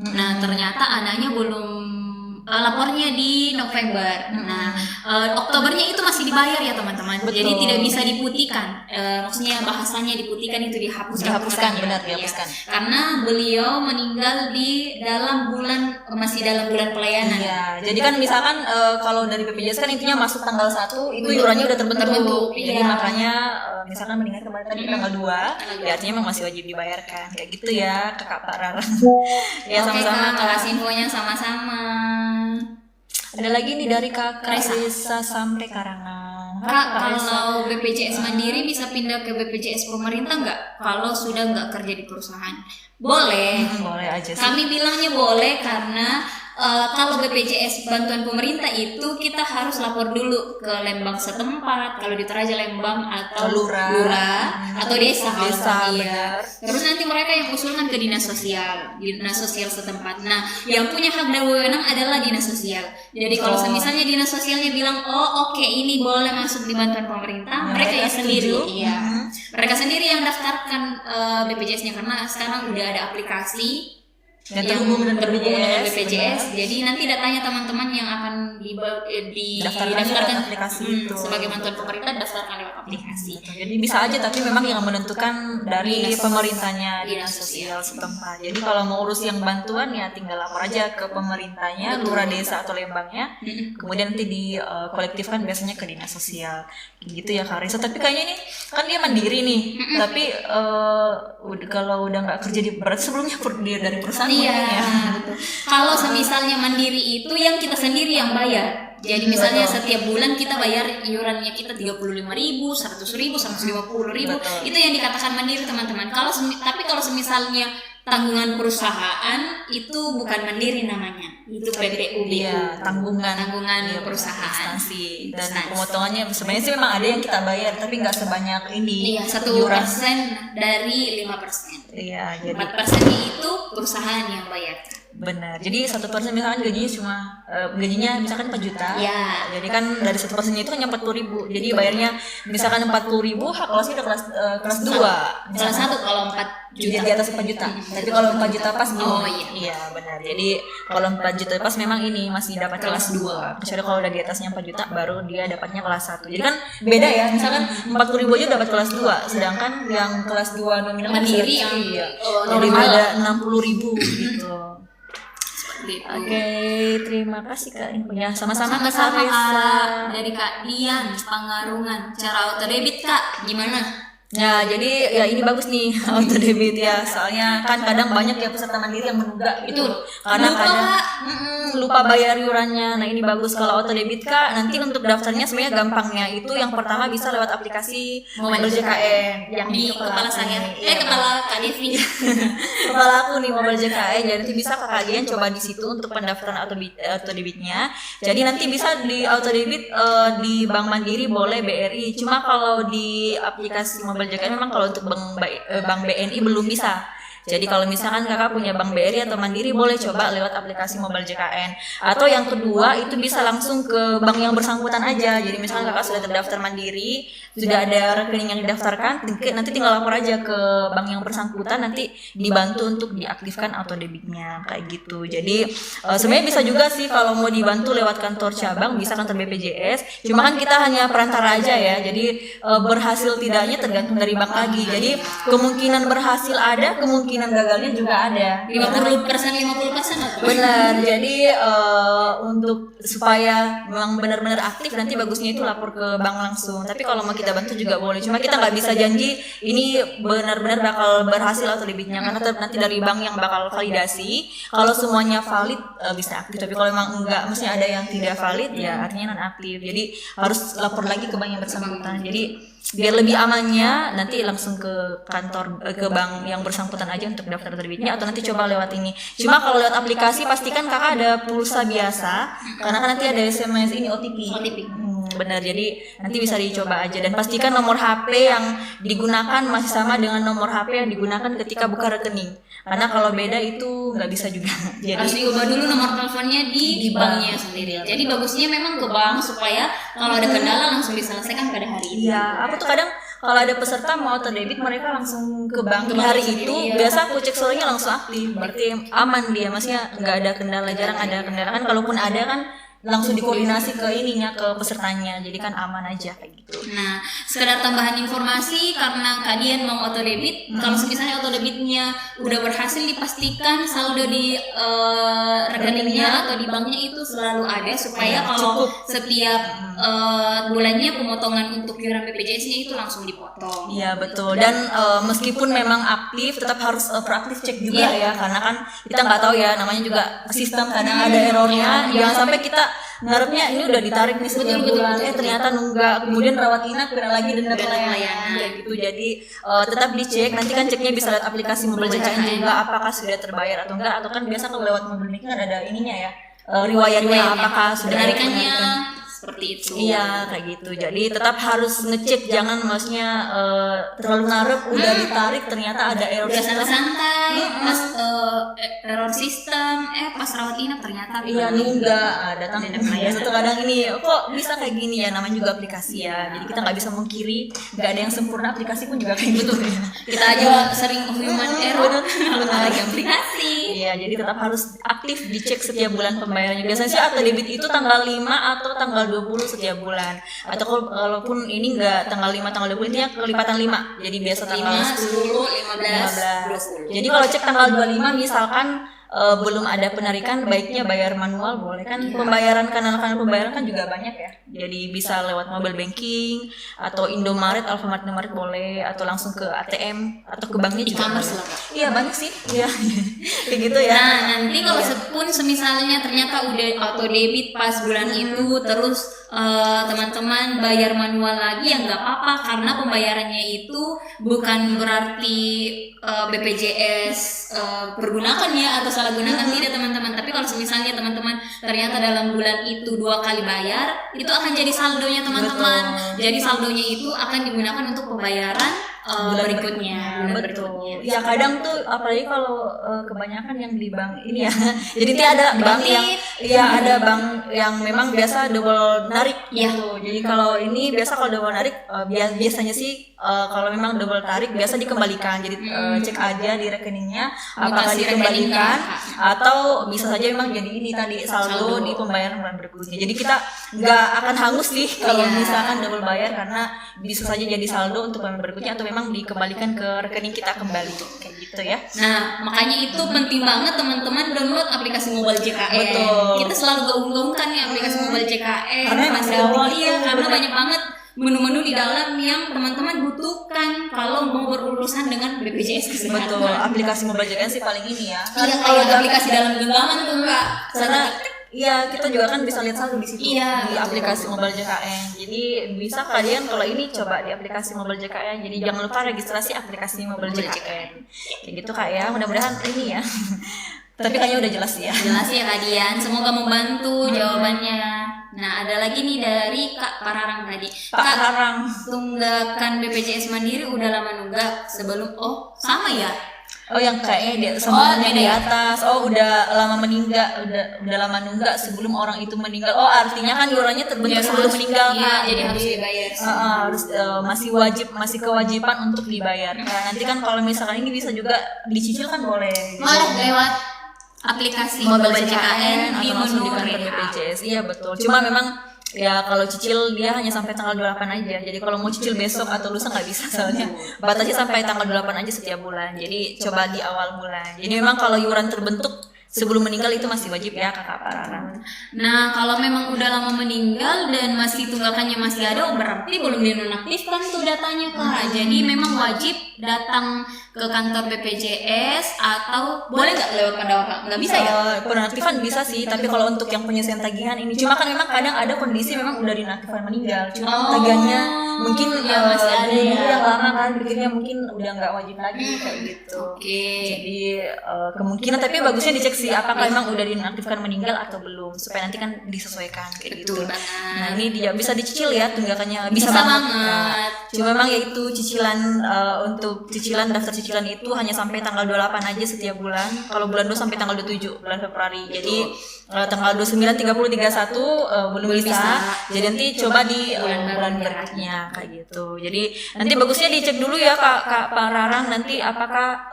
Nah, ternyata anaknya belum lapornya di November. Nah, Oktobernya itu masih dibayar ya teman-teman. Betul. Jadi tidak bisa diputihkan. Maksudnya bahasanya diputihkan itu dihapuskan. Benar, Iya. dihapuskan. Karena beliau meninggal di dalam bulan masih dalam bulan pelayanan. Iya, jadi kan misalkan kalau dari BPJS kan intinya masuk tanggal 1 itu iurannya udah terbentuk. Jadi iya. makanya misalkan meninggal kemarin tadi tanggal 2, ya artinya memang masih wajib dibayarkan. Kayak gitu ya, Kakak Pak Rara. Ya, Oke, sama-sama Kak, kasih infonya sama-sama. Ada lagi nih dari Kakak Resa. Resa sampai Karangan. Kak, kalau BPJS Mandiri bisa pindah ke BPJS pemerintah nggak? Kalau sudah nggak kerja di perusahaan, boleh. Boleh aja sih. Kami bilangnya boleh karena kalau BPJS bantuan pemerintah itu kita harus lapor dulu ke Lembang setempat, kalau di Toraja Lembang atau Lurah. atau desa. Desa, Iya. benar. Terus nanti mereka yang usulkan ke dinas sosial setempat. Nah, yang punya hak dan wewenang adalah dinas sosial. Jadi kalau misalnya dinas sosialnya bilang, oh oke, ini boleh masuk di bantuan pemerintah, mereka yang sendiri, iya, mereka sendiri yang daftarkan BPJS-nya karena sekarang udah ada aplikasi yang terhubung dengan BPJS. Jadi nanti datanya teman-teman yang akan didaftarkan aplikasi itu sebagai bantuan pemerintah daftarkan lewat aplikasi. Jadi bisa aja, tapi memang yang menentukan dari pemerintahnya dinas sosial setempat. Jadi kalau mau urus yang bantuan ya tinggal lapor aja ke pemerintahnya, lurah desa atau lembangnya. Kemudian nanti dikolektifkan biasanya ke dinas sosial. Gitu ya Kak Risa. Tapi kayaknya nih kan dia mandiri nih. Tapi kalau udah nggak kerja di berat sebelumnya dia dari perusahaan. Iya, ya. betul. Kalau semisalnya mandiri itu yang kita sendiri yang bayar. Jadi misalnya setiap bulan kita bayar iurannya kita 35.000, 100.000, 150.000. Itu yang dikatakan mandiri teman-teman. Tapi kalau semisalnya tanggungan perusahaan itu bukan mandiri namanya. Itu PPUBU. Iya, tanggungan perusahaan. Instansi. Dan pemotongannya sebenarnya sih memang ada yang kita bayar, tapi nggak sebanyak ini. Iya, 1% dari 5%. Iya, jadi 4%-nya itu perusahaan yang bayar. benar. Jadi 1% misalkan gajinya misalkan 4 juta. Ya. Jadi kan dari 1% itu hanya 40.000. Jadi bayarnya misalkan 40.000, hak kelasnya udah kelas 2. Kelas 1 kalau 4 juta. Di atas 4 juta. Tapi kalau 4 juta pas Oh, iya benar. Jadi kalau 4 juta pas memang ini masih dapat kelas 2. Kecuali kalau udah di atasnya 4 juta baru dia dapatnya kelas 1. Jadi kan beda ya. Misalkan 40.000 aja dapat kelas 2, sedangkan yang kelas 2 nominal mandiri yang normal ada 60.000 gitu. Gitu. Oke, terima kasih Kak infonya. Sama-sama Kak Sama-sama Resa. Kak. Dari Kak Dian Pangarungan. Cara auto debit Kak gimana? Ya, jadi ya ini bagus nih auto debit ya. Soalnya kan kadang banyak ya peserta mandiri yang menunggak gitu. Karena kadang lupa bayar iurannya. Nah, ini bagus kalau auto debit Kak. Nanti untuk daftarnya sebenarnya gampangnya itu yang pertama bisa lewat aplikasi Mobile JKN yang Di kepala saya. Iya, Kepala Kak Devi. kepala aku nih Mobile JKN. Jadi nanti bisa Kak Dian coba di situ untuk pendaftaran auto debitnya. Jadi nanti bisa di auto debit di Bank Mandiri boleh, BRI. Cuma kalau di aplikasi Mobile JKN memang kalau untuk Bank BNI belum bisa. Jadi kalau misalkan kakak punya Bank BRI atau Mandiri, boleh coba lewat aplikasi mobile JKN. Atau yang kedua itu bisa langsung ke bank yang bersangkutan aja. Jadi misalkan kakak sudah terdaftar Mandiri, sudah ada rekening yang didaftarkan, nanti tinggal lapor aja ke bank yang bersangkutan, nanti dibantu untuk diaktifkan auto debitnya kayak gitu. Jadi sebenarnya bisa juga sih kalau mau dibantu lewat kantor cabang, bisa kantor BPJS. Cuma kan kita hanya perantara aja ya. Jadi berhasil tidaknya tergantung dari bank lagi. Jadi kemungkinan berhasil ada, kemungkinan gagalnya juga ada. 50%. Benar. Jadi untuk supaya memang benar-benar aktif, nanti bagusnya itu lapor ke bank langsung. Tapi kalau mau kita bantu juga boleh. Cuma kita nggak bisa janji ini benar-benar bakal berhasil atau debitnya, karena nanti dari bank yang bakal validasi. Kalau semuanya valid bisa aktif. Tapi kalau memang enggak, maksudnya ada yang tidak valid, ya artinya non aktif. Jadi harus lapor lagi ke bank yang bersangkutan. Jadi biar lebih amannya, nanti langsung ke kantor ke bank yang bersangkutan aja untuk daftar debitnya, atau nanti coba lewat ini. Cuma kalau lewat aplikasi pastikan kakak ada pulsa biasa, karena kan nanti ada SMS ini OTP. Benar, jadi nanti bisa dicoba aja, dan pastikan nomor HP yang digunakan masih sama dengan nomor HP yang digunakan ketika buka rekening, karena kalau beda itu nggak bisa juga. Jadi harus diubah dulu nomor teleponnya di banknya sendiri. Jadi bagusnya memang ke bank supaya kalau ada kendala langsung diselesaikan pada hari itu. Iya, aku tuh kadang kalau ada peserta mau auto debit, mereka langsung ke bank di hari itu. Biasa aku cek sorenya langsung aktif, berarti aman dia, maksudnya nggak ada kendala, jarang ada kendala kan. Kalaupun ada kan langsung dikoordinasi ke ininya, ke pesertanya, jadi kan aman aja kayak gitu. Nah, sekedar tambahan informasi, karena kalian mau auto debit, kalau misalnya auto debitnya udah berhasil, dipastikan saldo di rekeningnya atau di banknya itu selalu ada, supaya kalau setiap bulannya pemotongan untuk iuran BPJS-nya itu langsung dipotong. Iya betul, dan meskipun memang aktif, tetap harus proaktif cek juga ya, karena kan kita nggak tahu ya, namanya juga sistem kadang ada errornya. Jangan sampai kita ngarepnya ini udah ditarik nih setiap bulan, ternyata nunggak, kemudian rawat inap kena lagi denda pelayanan kayak gitu. Jadi tetap dicek, nanti kan ceknya bisa lewat aplikasi mobile JKN juga, apakah sudah terbayar atau enggak, atau kan biasa kalau lewat mobile banking kan ada ininya ya, riwayatnya apakah sudah penarikannya seperti itu. Iya kayak gitu. Jadi tetap harus ngecek, jangan maksudnya terlalu ngarep udah ditarik ternyata ada error udah sistem. santai pas error sistem, pas rawat inap ternyata Iya nunggak, datang biasa tuh kadang ini kok bisa kayak gini ya, namanya juga aplikasi ya. Jadi kita nggak bisa mengkiri, nggak ada yang sempurna, aplikasi pun juga kayak gitu ya. Kita aja sering human error apalagi aplikasi. Iya, jadi tetap harus aktif dicek setiap bulan pembayarannya. Biasanya sih auto debit itu tanggal 5 atau tanggal 20 setiap bulan. Atau kalaupun ini enggak tanggal 5 tanggal 20, intinya kelipatan 5. Jadi biasa tanggal 10, 15. Jadi kalau cek tanggal 25 misalkan belum ada penarikan, baiknya bayar manual boleh kan. Pembayaran kanal-kanal pembayaran kan juga banyak ya. Jadi bisa lewat mobile banking atau Indomaret, Alfamart, Indomaret boleh, atau langsung ke ATM atau ke banknya juga. E-commerce lah. Iya banyak sih. Iya. Kayak gitu ya. Nah, nanti kalau pun semisalnya ternyata udah auto debit pas bulan itu, terus teman-teman bayar manual lagi, ya nggak apa-apa, karena pembayarannya itu bukan berarti BPJS pergunakan ya atau salah gunakan, tidak teman-teman. Tapi kalau misalnya teman-teman ternyata dalam bulan itu 2 kali bayar, itu akan jadi saldonya teman-teman. Jadi saldonya itu akan digunakan untuk pembayaran berikutnya. Betul. Ya kadang tuh apalagi kalau kebanyakan yang di bank ini ya. Jadi dia ada bank yang ada bank yang memang biasa double narik gitu. Jadi kalau ini biasa kalau double narik biasanya sih kalau memang double tarik biasa dikembalikan. Jadi cek aja di rekeningnya apakah dikembalikan atau bisa saja memang jadi ini tadi saldo di pembayaran bulan berikutnya. Jadi kita nggak akan hangus sih kalau misalkan double bayar, karena bisa saja jadi saldo untuk bulan berikutnya atau memang dikembalikan ke rekening kita kembali kayak gitu ya. Nah, makanya itu penting banget teman-teman download aplikasi mobile JKN. Betul. Kita selalu gaung-gaungkan ya aplikasi mobile JKN. Karena Mas awal karena banyak banget menu-menu di dalam yang teman-teman butuhkan kalau mau berurusan dengan BPJS Kesehatan. Betul, aplikasi mobile JKN sih paling ini ya. Iya, kayak aplikasi dalam genggaman tuh Kak. Karena iya, kita juga kan bisa lihat saldo di situ di aplikasi mobile JKN. Jadi bisa kalian kalau ini coba di aplikasi mobile JKN. Jadi jangan lupa registrasi aplikasi mobile JKN. Kayak gitu Kak ya. Mudah-mudahan ini ya. Tapi kayaknya udah jelas ya. Jelas ya Kak Dian. Semoga membantu jawabannya. Nah, ada lagi nih dari Kak Pararang tadi. Pak Pararang, tunggakan BPJS Mandiri udah lama nunggak sebelum sama ya? Oh yang kayaknya dia sama yang di atas. Oh udah lama meninggal, udah lama nunggak sebelum orang itu meninggal. Oh artinya kan iurannya terbentuk sebelum meninggal iya, kan. jadi harus dibayar. Harus masih kewajiban untuk dibayar. Nah, nanti kan kalau misalkan ini bisa juga dicicil kan boleh. Boleh lewat aplikasi Mobile JKN di atau langsung di kantor Menur. BPJS. Iya betul. Cuma memang ya kalau cicil dia hanya sampai tanggal 28 aja. Jadi kalau mau cicil besok atau lusa nggak bisa soalnya batasnya sampai tanggal 28 aja setiap bulan. Jadi coba di awal bulan. Jadi memang kalau iuran terbentuk sebelum meninggal itu masih wajib ya Kakak Pararang. Nah, kalau memang udah lama meninggal dan masih tunggakannya masih ada, berarti belum dinonaktifkan tuh datanya Kak. Jadi memang wajib datang ke kantor BPJS atau boleh nggak lewat Pandawa Kak? Nggak bisa ya? Penonaktifan bisa sih, tapi kalau untuk yang penyelesaian tagihan ini, cuma kan memang kadang ada kondisi memang udah dinonaktifkan meninggal, cuma tagihannya mungkin masih ada ya. yang lama kan pikirnya mungkin udah nggak wajib lagi kayak gitu. Oke. Jadi kemungkinan tapi bagusnya dicek sih apakah memang udah dinonaktifkan meninggal atau belum supaya nanti kan disesuaikan kayak gitu. Betul banget. Nah ini dia bisa dicicil ya tunggakannya bisa Bisa banget. banget. Nah, cuma memang yaitu cicilan untuk cicilan daftar cicilan itu hanya sampai tanggal 28 aja setiap bulan. Kalau bulan 2 sampai tanggal 27 bulan Februari. Jadi tanggal 29, 30, 31 belum bisa. Jadi nanti coba di bulan berikutnya kayak gitu. Jadi nanti bagusnya dicek dulu ya Kak Pararang nanti apakah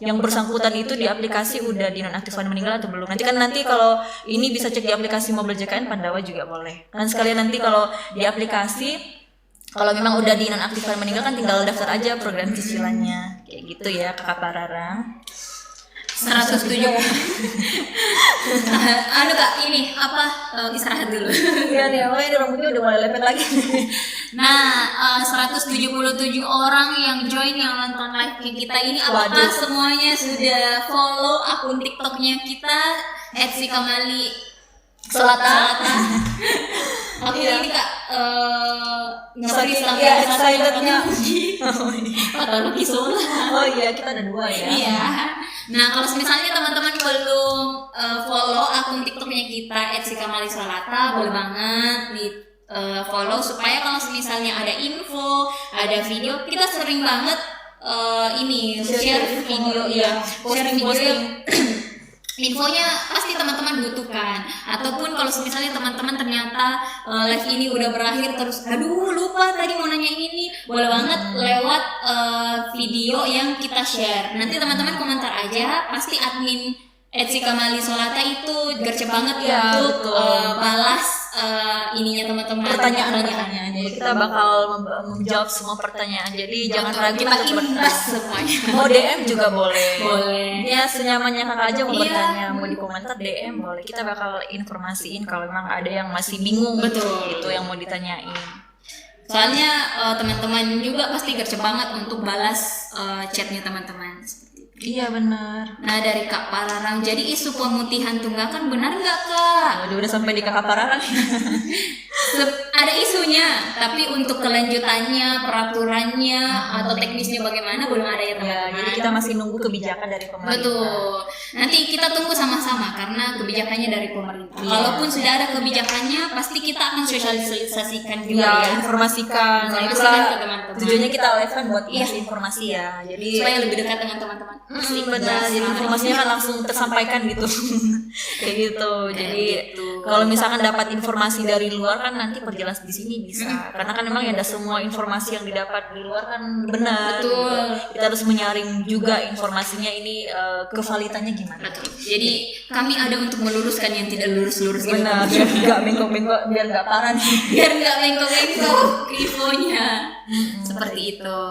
yang bersangkutan itu di aplikasi udah dinonaktifkan meninggal atau belum. Nanti kalau ini bisa cek di aplikasi Mobile JKN Pandawa juga boleh. Kan sekalian nanti kalau di aplikasi kalau memang udah dinonaktifkan meninggal kan tinggal daftar aja program cicilannya kayak gitu ya Kakak Pararang. 107. Anu Kak, ini apa istirahat dulu. Iya nih, ini rambutnya udah mulai lepet lagi. Nah, 177 orang yang join yang nonton live kita ini apakah semuanya sudah follow akun TikToknya kita @sikamali Selatan. Aku ini Kak nge-freeze sampai excited-nya. Patologi Sola. Oh iya, kita ada 2 ya. Iya. Nah, kalau misalnya teman-teman belum follow akun TikToknya kita @sikamalisolata, boleh banget di follow supaya kalau misalnya ada info, ada video, kita sering banget ini share video ya, posting infonya pasti teman-teman butuhkan. Ataupun kalau misalnya teman-teman ternyata live ini udah berakhir terus aduh lupa tadi mau nanya ini, boleh banget lewat video yang kita share. Nanti teman-teman komentar aja, pasti admin @sikamalisolata itu gercep banget ya untuk balas ininya teman-teman pertanyaannya. Jadi kita bakal menjawab semua pertanyaan. Jadi jangan ragu kita untuk imbas semuanya. Mau DM juga boleh. Boleh. Ya senyamannya Kakak aja mau Iya. bertanya, mau di komentar DM boleh. Kita bakal informasiin kalau memang ada yang masih bingung. Betul. Itu yang mau ditanyain. Soalnya teman-teman juga pasti gercep banget untuk balas chatnya teman-teman. Iya benar. Nah dari Kak Pararang, jadi isu pemutihan tunggakan benar nggak Kak? Udah sampai di Kakak Pararang. Ada isunya, tapi untuk kelanjutannya, peraturannya atau teknisnya bagaimana belum ada ya Ya, teman-teman. jadi kita masih nunggu kebijakan dari pemerintah. Betul. Nanti kita tunggu sama-sama karena kebijakannya dari pemerintah. Iya. Kalaupun sudah ada kebijakannya, pasti kita akan sosialisasikan juga Ya, ya. informasikan. Nah, Informasikan itulah ke teman-teman. tujuannya kita live kan buat ngasih informasi ya. Jadi Supaya lebih dekat dengan teman-teman. benar. Jadi informasinya kan langsung tersampaikan gitu. Kayak gitu. Jadi gitu. kalau misalkan dapat informasi dari luar kan nanti perjelas di sini bisa. Karena kan memang ya ada semua informasi yang didapat di luar kan benar. Betul. Gitu. Kita harus menyaring juga informasinya ini kevalitannya gimana. Betul. Jadi kami ada untuk meluruskan yang tidak lurus-lurus gitu. Benar, biar nggak bengkok-bengkok, biar nggak parah nih. Biar nggak bengkok-bengkok infonya. Seperti itu.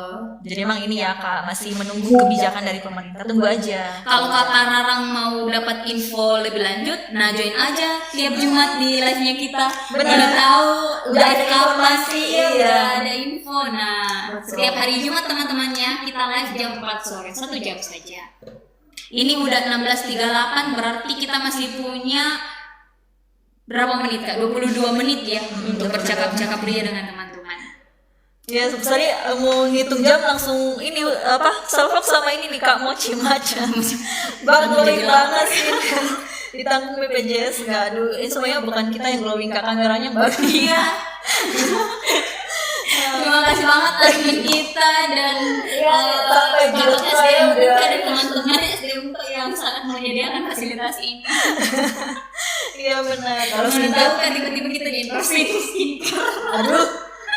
Jadi emang ini ya Kak, masih menunggu kebijakan dari pemerintah, tunggu aja. Kalau Kak Pararang mau dapat info lebih lanjut, nah join aja tiap Jumat di live-nya kita. Benar. Udah tahu, Udah ada kapan informasi, sih, iya. udah ada info. Nah, Betul. setiap hari Jumat teman-temannya kita live jam 4 sore, 1 jam saja. Ini udah 16.38, berarti kita masih punya berapa menit Kak? 22 menit ya untuk bercakap-cakap ria dengan teman-teman. Ya, tadi mau ngitung jam langsung ini apa? Salvok sama ini nih Kak Mochi macam. Bang glowing banget sih. Ditanggung BPJS enggak. Aduh, ini semuanya bukan kita yang glowing Kak, kameranya Mbak. Iya. Terima kasih banget admin kita dan sampai Bapak juta SDM ya Muka udah. dan teman-teman SDM Muka yang sangat menyediakan fasilitas ini. Iya benar. Kalau Mana skincare, tahu kan tiba-tiba kita di endorse skincare. aduh,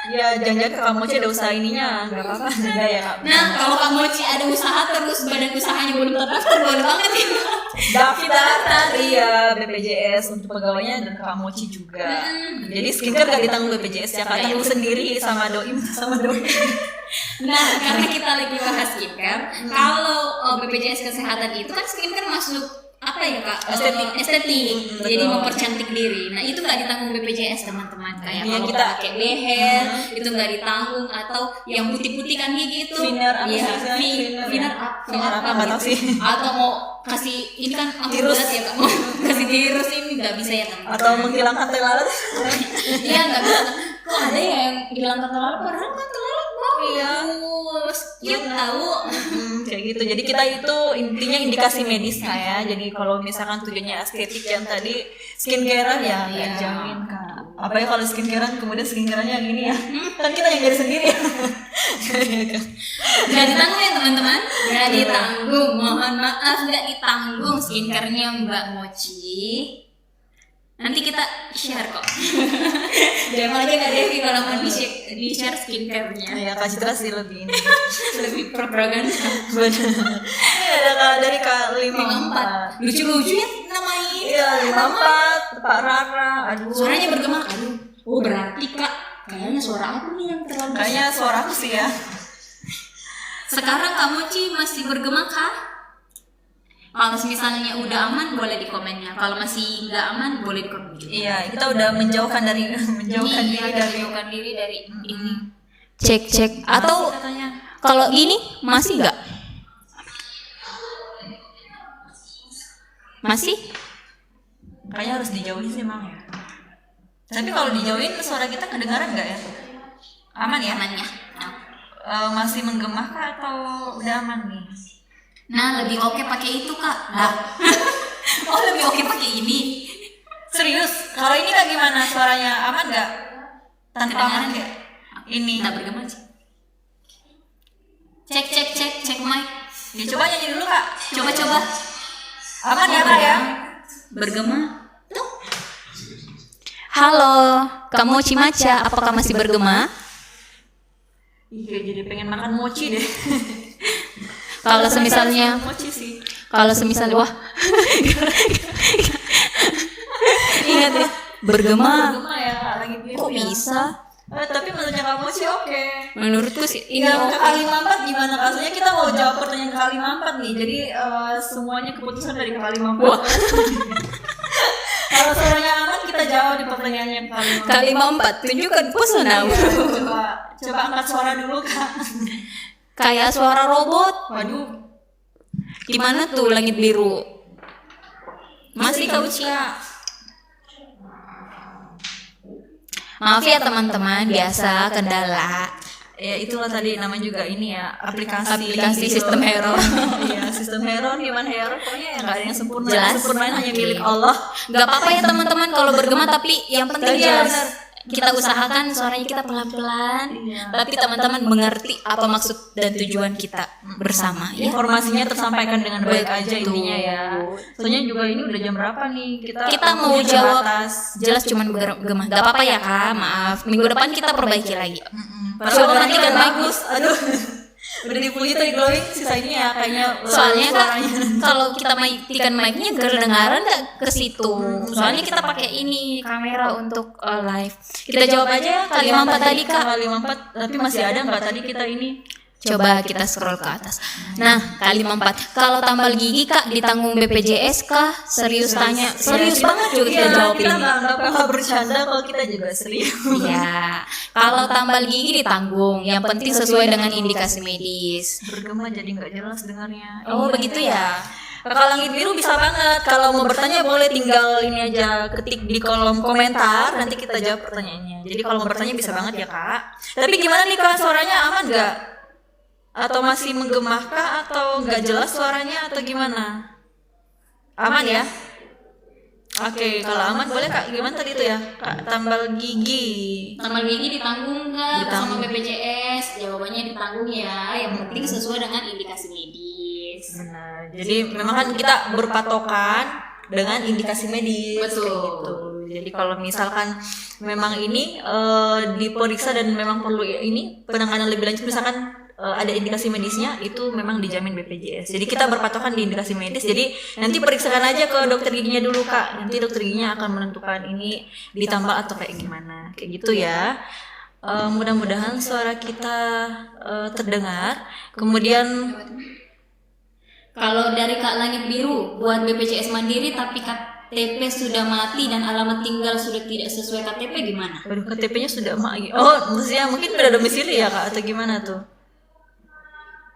ya jangan-jangan Kak Mochi ada usaha ininya, nggak apa-apa, enggak ya Kak. Nah, kalau Kak Mochi ada usaha terus badan usahanya belum terdaftar, boleh banget ya. Daftar iya BPJS untuk pegawainya dan Kak Mochi juga. Jadi skincare gak ditanggung BPJS ya Kak, tanggung sendiri sama Doim sama Doim. Nah, karena kita lagi bahas skincare, kalau BPJS kesehatan itu kan skincare masuk apa ya Kak? Estetik. Jadi mempercantik diri. Nah, itu nggak ditanggung BPJS teman-teman. Kayak Iya, kalau kita pakai leher itu nggak ditanggung, atau yang putih-putih kan gigi itu. Filler apa Iya, sih? filler Apa nggak tahu sih. Atau mau kasih ini kan aku Tirus. berat ya Kak, mau kasih tirus ini nggak bisa ya teman. Atau menghilangkan tai lalat. Iya nggak bisa. Kok ada ya yang bilang kata lalat, padahal kan lalat Iya. bagus. Yuk tahu. Kayak gitu. Jadi kita itu intinya indikasi medisnya ya. Jadi kalau misalkan tujuannya estetik yang tadi skincarean ya nggak jamin Kak. Apa ya kalau skincarean kemudian skincareannya yang ini ya. Kan kita yang jadi sendiri. Nggak ditanggung ya teman-teman, nggak ditanggung, mohon maaf nggak ditanggung skincarenya Mbak Mochi. Nanti kita share kok. Jangan aja Kak Devi kalau mau di share skincarenya. Ya Kak Citra sih lebih ini. Lebih propaganda. Benar. Ini ada Kak dari Kak 54. Lucu-lucu ya namanya. Iya 54 Pak Rara. Aduh. Suaranya bergema. Aduh. Oh berarti Kak, kayaknya suara aku nih yang terlalu. Kayaknya suara aku sih ya. Sekarang Kak Mochi masih bergema kah? Kalau misalnya udah aman boleh di komennya. Kalau masih nggak aman boleh di komen juga. Iya, kita udah menjauhkan diri Menjauhkan diri dari ini. Cek. Atau katanya. kalau gini masih nggak? Masih? Kayaknya harus dijauhin sih Mang ya. Tapi kalau dijauhin suara kita kedengaran nggak ya? Aman ya? Amannya. Masih menggema kah atau udah aman nih? Nah lebih oke pakai itu Kak. Nah. Oh lebih oke pakai ini. Serius? Kalau ini Kak gimana suaranya? Aman nggak? Tanpa Kedengaran aman nggak? Ini. Nggak bergema sih. Cek mic. Ya coba nyanyi dulu Kak. Coba. Aman ya Kak ya? Bergema. Tuh. Halo, kamu Cimaca, apakah masih bergema? Iya jadi pengen makan mochi deh. Kalau semisalnya, mochi sih. wah, ingat ya, bergema. Bergema ya Kak, lagi Kok bisa? Tapi menurutnya Kak Mochi oke. Menurutku sih ini Ini oke. Kak 54 gimana Kak? Soalnya kita mau jawab pertanyaan Kak 54 nih. Jadi semuanya keputusan dari Kak 54. Kalau suaranya aman kita jawab di pertanyaannya Kak 54. Kali 4 tunjukkan pesonamu. Coba angkat suara dulu Kak. Kayak suara robot. Waduh. Gimana tuh langit biru? Masih kau Cia? Maaf ya teman-teman, biasa kendala. Ya itulah tadi namanya juga ini ya Aplikasi sistem error. Iya sistem error, human error, pokoknya nggak ada yang sempurna. Jelas. Yang sempurna hanya milik Allah. Gak apa-apa ya teman-teman kalau bergema, tapi yang penting Iya, jelas. benar. Kita usahakan suaranya kita pelan-pelan, Iya. tapi teman-teman mengerti apa maksud dan tujuan kita bersama ya. Informasinya tersampaikan dengan baik aja Betul. intinya ya. Soalnya juga ini udah jam berapa nih? Kita mau waktunya jawab terbatas. jelas cuman bergema. Gak apa-apa ya Kak, maaf. Minggu depan kita perbaiki lagi. Padahal Coba nanti kan bagus. Aduh. Udah dipuji tuh di glowing, sisa ini ya kayaknya Soalnya Kak, suaranya. kalau kita matikan mic-nya kedengaran nggak ke situ. Soalnya kita pakai ini kamera untuk live. Kita jawab aja kali 4 tadi Kak. Kali 54, tapi masih ada nggak tadi kita ini? Coba kita scroll ke atas. Nah, kali 4. Kalau tambal gigi Kak ditanggung BPJS kah? Serius tanya. Serius banget juga kita jawab Kita ini. nggak bercanda kalau kita juga serius. Iya. Kalau tambal gigi ditanggung, yang penting sesuai dengan indikasi medis. Bergema jadi nggak jelas dengarnya. Oh, Iya. begitu ya. Kakak Langit Biru bisa banget. Kalau mau bertanya boleh tinggal ini aja ketik di kolom komentar. Nanti kita jawab pertanyaannya. Jadi kalau mau bertanya bisa banget ya Kak. Tapi gimana nih Kak, suaranya aman nggak? Atau masih menggema kah? Atau nggak jelas suaranya? Atau gimana? Aman ya? Oke, kalau aman boleh Kak, gimana tadi itu ya? Kak, tambal gigi. Tambal gigi ditanggung nggak sama Ditanggung. BPJS? Jawabannya ditanggung ya. Yang penting sesuai dengan indikasi medis. Benar. Jadi memang kan kita berpatokan dengan indikasi medis. Betul. Kayak gitu. Jadi kalau misalkan memang ini diperiksa dan memang perlu ini penanganan lebih lanjut, misalkan ada indikasi medisnya, itu memang dijamin BPJS. Jadi kita berpatokan di indikasi medis. Jadi nanti periksakan aja ke dokter giginya dulu Kak. Nanti dokter giginya akan menentukan ini ditambal atau kayak gimana. Kayak gitu ya. Mudah-mudahan suara kita terdengar. Kemudian Kalau dari Kak Langit Biru buat BPJS Mandiri tapi KTP sudah mati dan alamat tinggal sudah tidak sesuai KTP gimana? aduh, KTP-nya sudah maksudnya mungkin beda domisili ya Kak atau gimana tuh?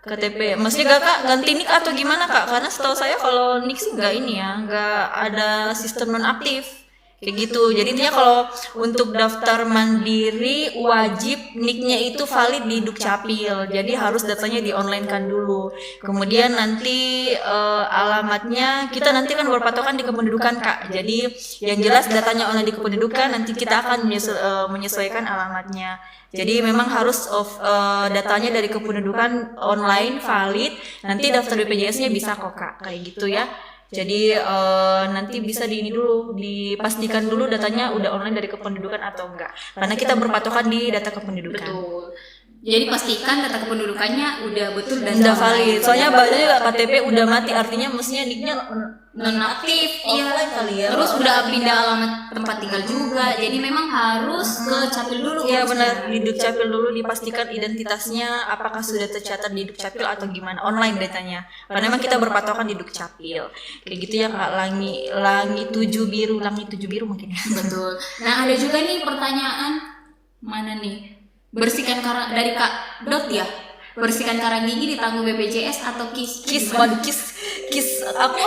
KTP, maksudnya gak Kak ganti nik atau gimana Kak? Karena setahu saya kalau nik sih nggak ini ya, nggak ada sistem nonaktif kayak gitu. Jadi intinya kalau untuk daftar mandiri wajib niknya itu valid di Dukcapil. Jadi harus datanya di online kan dulu. Kemudian nanti alamatnya kita nanti kan berpatokan di kependudukan Kak. Jadi yang jelas datanya online di kependudukan, nanti kita akan menyesuaikan alamatnya. Jadi memang harus datanya dari kependudukan online valid, nanti daftar BPJS-nya bisa kok Kak, kayak gitu ya. Jadi nanti bisa dipastikan dulu datanya udah online dari kependudukan atau enggak. Karena kita berpatokan di data kependudukan. Betul. Jadi pastikan data kependudukannya udah betul dan Udah valid. Soalnya banyak juga KTP udah mati, artinya mestinya niknya non-aktif, online kali ya. Terus udah pindah alamat tempat tinggal juga. Jadi memang harus ke Capil dulu. Iya benar, di Dukcapil dulu dipastikan identitasnya apakah sudah tercatat di Dukcapil atau gimana, online datanya. Karena memang kita berpatokan di Dukcapil. Kayak gitu ya Kak, langit tujuh biru mungkin ya. Betul. Nah, ada juga nih pertanyaan mana nih? Bersihkan karang dari Kak Dot ya. Bersihkan karang gigi ditanggung BPJS atau KIS? Kis aku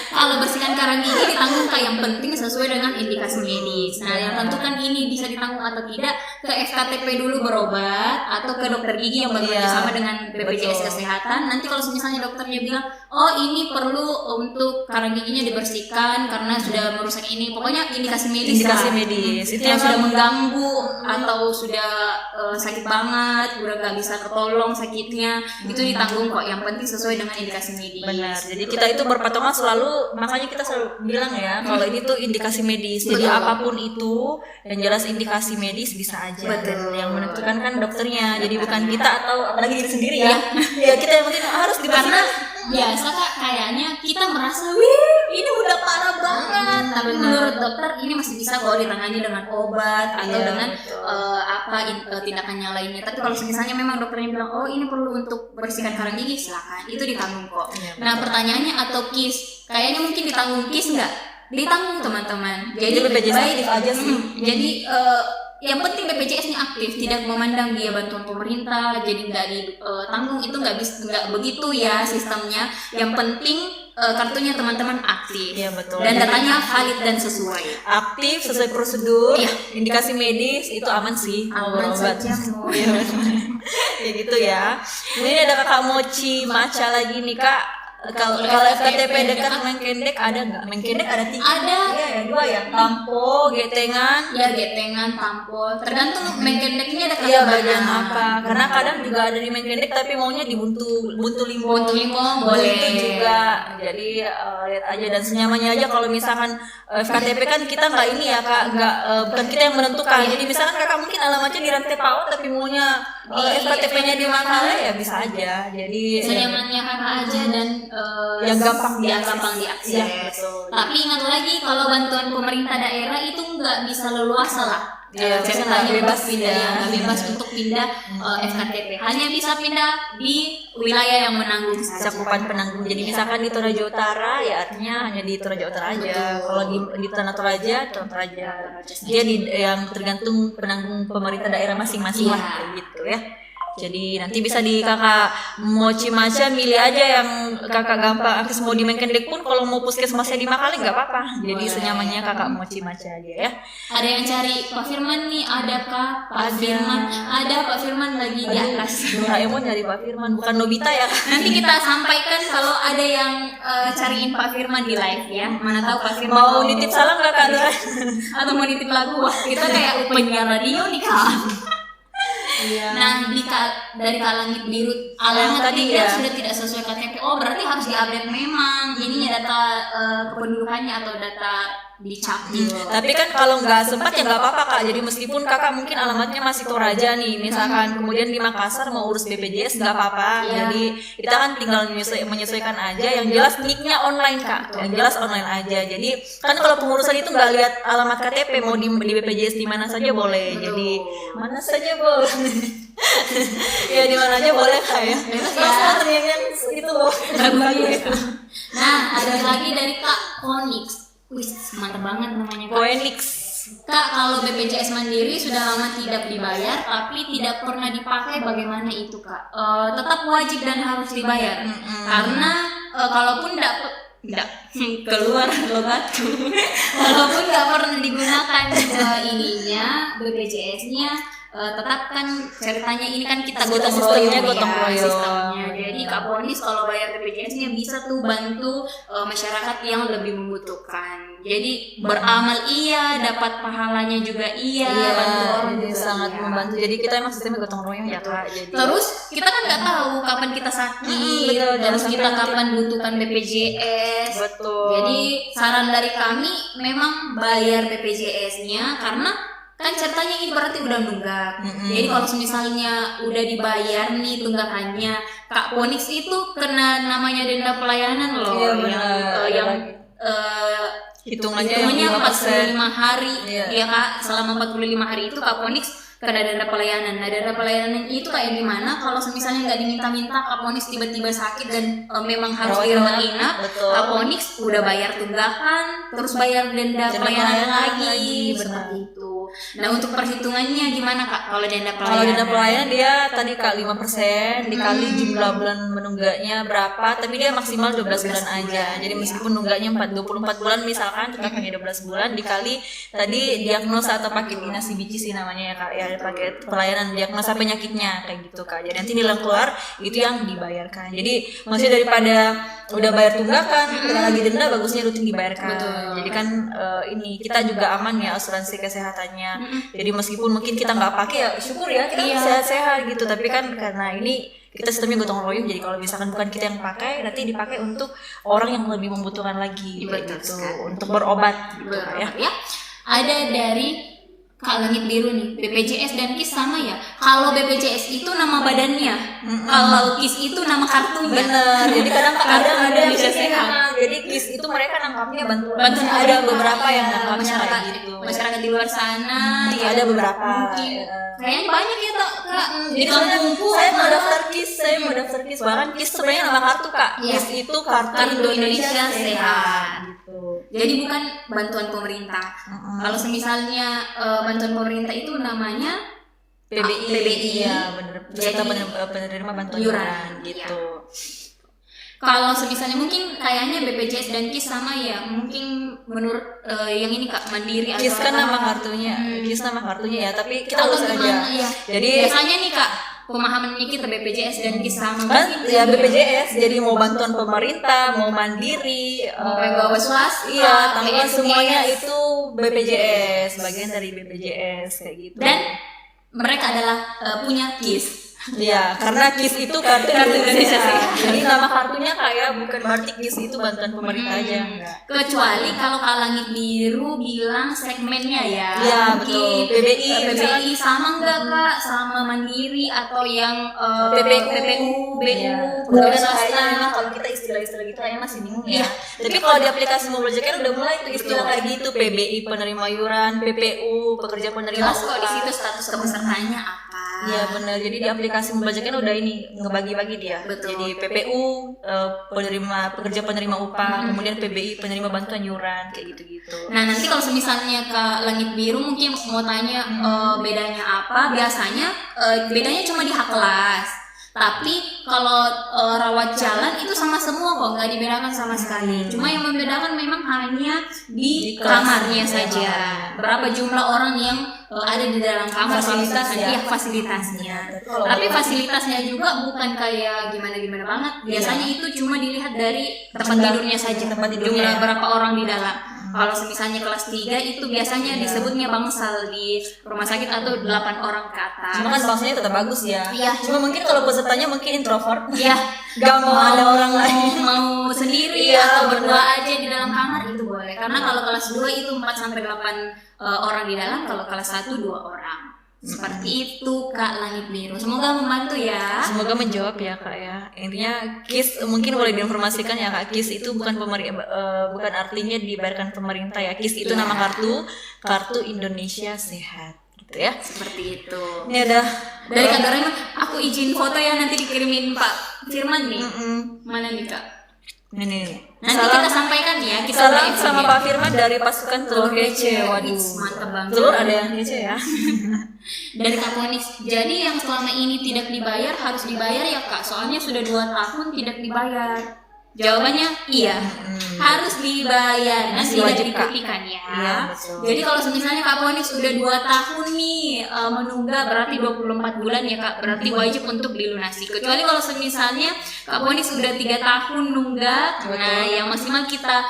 Kalau bersihkan karang gigi ditanggung Kak, yang penting sesuai dengan indikasi medis. Nah, yang tentukan ini bisa ditanggung atau tidak ke FKTP dulu berobat atau ke dokter gigi yang bekerja sama dengan BPJS Kesehatan. Nanti kalau misalnya dokternya bilang, oh ini perlu untuk karang giginya dibersihkan karena sudah merusak ini, pokoknya indikasi medis. indikasi lah. medis Itu yang sudah mengganggu atau sudah sakit banget, udah gak bisa ketolong sakitnya, itu ditanggung kok. Yang penting sesuai dengan indikasi medis. benar. Jadi kita itu berpatokan selalu, makanya kita selalu bilang ya kalau ini tuh indikasi medis. Jadi Betul. apapun itu yang jelas indikasi medis bisa aja. Betul. Yang menentukan kan dokternya. Jadi bukan kita atau apalagi diri sendiri ya. Ya kita yang penting harus dibersihkan. Karena biasa Kak, kayaknya kita merasa ini udah parah banget, tapi menurut dokter ini masih bisa kok ditangani dengan obat atau Iya, dengan betul. tindakan yang lainnya. Tapi kalau misalnya memang dokternya bilang oh ini perlu untuk bersihkan karang gigi, silakan, itu ditanggung kok. Iya, Nah pertanyaannya atau KIS, kayaknya mungkin ditanggung KIS nggak? Ditanggung teman-teman. Jadi BPJS baik aktif aja sih. Jadi yang penting BPJS-nya aktif, tidak memandang dia bantuan pemerintah, jadi nggak ditanggung, itu nggak begitu ya sistemnya. Yang penting kartunya teman-teman aktif. Iya, betul. Dan datanya valid dan sesuai. Aktif sesuai prosedur, Iya. indikasi medis itu aman sih mau Aman berobat. saja mau. Iya, betul. Ya gitu ya. Ini ada Kakak Mochi Maca lagi nih Kak. Kalau FKTP dekat Mengkendek ada nggak? Mengkendek ada 3. Ada. Iya ya, 2 ya. Tampo, getengan. Ya getengan, tampol, tergantung Mengkendeknya ada Iya bagian apa? Karena kadang juga ada di Mengkendek tapi maunya di buntu limbong. Buntu limbong boleh. Itu juga. Jadi lihat aja dan senyamannya aja. Kalau misalkan FKTP kan kita nggak ini ya Kak, bukan kita yang menentukan. Jadi misalkan Kakak mungkin alamatnya di Rantai Paut tapi maunya FKTP-nya di Mangale ya bisa aja. Jadi senyamannya kakak aja dan yang gampang gampang Iya, diakses. betul. Tapi ingat lagi kalau bantuan pemerintah daerah itu nggak bisa leluasa lah. Iya, Saya nggak tanya bebas pindah, pindah. nggak bebas untuk pindah FKTP. Hanya bisa pindah di wilayah yang menanggung saja. cakupan penanggung. Jadi misalkan di Toraja Utara ya artinya hanya di Toraja Utara aja. Betul. Kalau di Tanah Toraja, Tanah Toraja. Dia yang tergantung penanggung pemerintah daerah masing-masing Iya. lah kayak gitu ya. Jadi nanti bisa di kakak mau Cimaca milih aja yang kakak gampang. Akses mau di Menkendek pun kalau mau puskesmasnya di Makaling nggak apa-apa. Jadi senyamannya kakak mau Cimaca aja ya. Ada yang cari Pak Firman nih, ada kah Pak Firman? Ada Pak Firman lagi di atas. Doraemon nyari Pak Firman, bukan Nobita ya. Nanti kita sampaikan kalau ada yang cariin Pak Firman di live ya. Mana tahu Pak Firman Mau nitip salam nggak kak? atau mau nitip lagu. Wah, kita kayak penyiar radio nih kak. Iya. Nah, dari Kak Langit Biru alamat tadi tidak ya. sudah tidak sesuai KTP. Oh, berarti harus diupdate memang. Ininya data kependudukannya atau data di Capil. Tapi kan kalau nggak sempat ya nggak apa-apa kak. Jadi meskipun kakak mungkin alamatnya masih Toraja nih, misalkan kemudian di Makassar mau urus BPJS nggak apa-apa. Jadi kita kan tinggal menyesuaikan aja. Yang jelas nicknya online kak. Yang jelas online aja. Jadi kan kalau pengurusan itu nggak lihat alamat KTP mau di BPJS di mana saja boleh. Jadi mana saja boleh. Ya di mana aja boleh kak ya. Mas ternyata itu loh. Nah, ada lagi dari Kak Onyx. Wih, mantap banget namanya Kak. Koenix. Kak, kalau BPJS Mandiri sudah lama tidak dibayar, tapi tidak pernah dipakai, bagaimana itu Kak? Tetap wajib dan harus dibayar, karena kalaupun tidak keluar batu, walaupun nggak pernah digunakan ininya BPJS-nya, tetap kan ceritanya ini kan kita gotong royong sistemnya. Jadi Kak Ponis kalau bayar BPJS-nya bisa tuh bantu masyarakat yang lebih membutuhkan. Jadi beramal iya, dapat pahalanya juga iya, bantu orang juga sangat iya. membantu. Jadi kita emang sistemnya gotong royong ya kak. Jadi Terus kita kan nggak tahu kapan kita sakit, terus kita kapan butuhkan BPJS. Betul. Jadi saran dari kami memang bayar BPJS-nya karena kan ceritanya ini berarti udah nunggak. Jadi kalau misalnya udah dibayar nih tunggakannya, Kak Ponix itu kena namanya denda pelayanan loh. Yang hitungannya 45 hari. Ya Kak, selama 45 hari itu Kak Ponix kena denda pelayanan. Nah, denda pelayanan itu kayak gimana? Kalau misalnya nggak diminta-minta, Kak Ponix tiba-tiba sakit dan memang harus dirawat inap, Kak Ponix udah bayar tunggakan, terus bayar denda pelayanan lagi, seperti itu. Nah, untuk perhitungannya gimana Kak? Kalau denda pelayanan? Kalau denda pelayanan dia tadi kak 5% dikali jumlah bulan menunggaknya berapa, tapi dia maksimal 12 bulan aja. Jadi meskipun nunggaknya 24 bulan misalkan, kita pakai 12 bulan dikali tadi diagnosa atau paket inasi biji sih namanya ya kak. Ya paket pelayanan diagnosa penyakitnya kayak gitu kak. Jadi nanti nilai keluar itu yang dibayarkan. Jadi maksudnya daripada udah bayar tunggakan kena lagi denda, bagusnya rutin dibayarkan. Jadi kan ini kita juga aman ya asuransi kesehatannya. Jadi meskipun mungkin kita nggak pakai ya syukur ya kita sehat-sehat gitu. Tapi kan karena ini kita sistemnya gotong royong, jadi kalau misalkan bukan kita yang pakai, nanti dipakai untuk orang yang lebih membutuhkan lagi gitu, untuk berobat gitu ya. Ada dari Kak Langit Biru nih, BPJS dan KIS sama ya. Kalau BPJS itu nama badannya, kalau KIS itu nama kartunya. Bener. Jadi kadang-kadang ada yang sehat. Jadi KIS itu mereka nangkapnya bantuan. Ada beberapa yang nangkapnya kayak gitu. Masyarakat di luar sana, ya ada beberapa. Mungkin kayaknya banyak ya Kak. Jadi saya mau daftar KIS, bahkan KIS sebenarnya nama kartu kak. KIS itu kartu Indonesia Sehat. Jadi bukan bantuan pemerintah. Kalau misalnya bantuan pemerintah itu namanya PBI. Iya, benar. Penerima bantuan iuran gitu. Kalau misalnya mungkin kayaknya BPJS dan KIS sama ya. Mungkin menurut yang ini Kak Mandiri atau KIS kan nama kartunya. KIS nama kartunya ya, tapi kita urus aja. Ya. Jadi biasanya nih Kak, pemahamannya kita BPJS dan KIS sama kan ya BPJS jadi mau bantuan pemerintah, mau mandiri, mau pegawai swasta, iya, tanggungan semuanya itu BPJS, bagian dari BPJS kayak gitu. Dan mereka adalah punya KIS. Iya, karena KIS itu kartu Indonesia Sehat. Jadi nama kartunya kayak bukan berarti KIS itu bantuan pemerintah aja, enggak. Kecuali kalau Kak Langit Biru bilang segmennya ya. Iya, betul. PBI sama enggak Kak? Sama Mandiri atau yang PPU, BU, pegawai swasta. Memang kalau kita istilah-istilah gitu kayaknya masih bingung ya. Tapi kalau di aplikasi Mobile Jacker udah mulai tuh istilah kayak gitu, PBI penerima iuran, PPU pekerja penerima upah. Di situ status kepesertaannya apa? Iya benar. Jadi di aplikasi mobile JKN udah ini ngebagi-bagi dia. Betul. Jadi PPU pekerja penerima upah, kemudian PBI penerima bantuan iuran kayak gitu-gitu. Nah nanti kalau misalnya Kak Langit Biru mungkin mau tanya bedanya apa, biasanya bedanya cuma di hak kelas. Tapi kalau rawat jalan itu sama semua kok, nggak dibedakan sama sekali. Cuma yang membedakan memang hanya di kamarnya saja. Berapa jumlah orang yang ada di dalam kamar, fasilitasnya. Tapi fasilitasnya juga bukan kayak gimana-gimana banget. Biasanya itu cuma dilihat dari tempat tidurnya saja. Jumlah berapa orang di dalam. Kalau misalnya kelas 3 itu biasanya disebutnya bangsal di rumah sakit atau 8 orang ke atas. Cuma kan bangsanya tetap bagus ya. Iya. Cuma mungkin kalau pesertanya mungkin introvert. Iya. Gak mau ada orang lain. Mau sendiri Iya, atau berdua aja di dalam kamar itu boleh. Karena kalau kelas 2 itu 4 sampai 8 orang di dalam, kalau kelas 1 2 orang. Seperti itu Kak Langit Biru. Semoga membantu ya. Semoga menjawab ya Kak ya. Intinya KIS mungkin boleh diinformasikan ya Kak, KIS itu bukan bukan artinya dibayarkan pemerintah ya. KIS itu nama kartu Indonesia Sehat gitu ya. Seperti itu. Ini ada Dari Kak Doraemon, aku izin foto ya, nanti dikirimin Pak Firman nih. Mana nih Kak? Ini. Nanti kita sampaikan ya. Kita Salam udah sama ya. Pak Firman dari pasukan telur kece. Waduh. Mantap banget. Telur ada yang kece ya. Dari Kak Ponix. Jadi yang selama ini tidak dibayar harus dibayar ya Kak. Soalnya sudah 2 tahun tidak dibayar. Jawabannya iya. Harus dibayar. Nanti tidak dibuktikan ya. Iya, betul. Jadi kalau misalnya Kak Ponix udah 2 tahun nih menunggak, berarti 24 bulan ya Kak. Berarti wajib untuk dilunasi. Kecuali kalau misalnya Kak Ponix udah 3 tahun nunggak, nah yang maksimal kita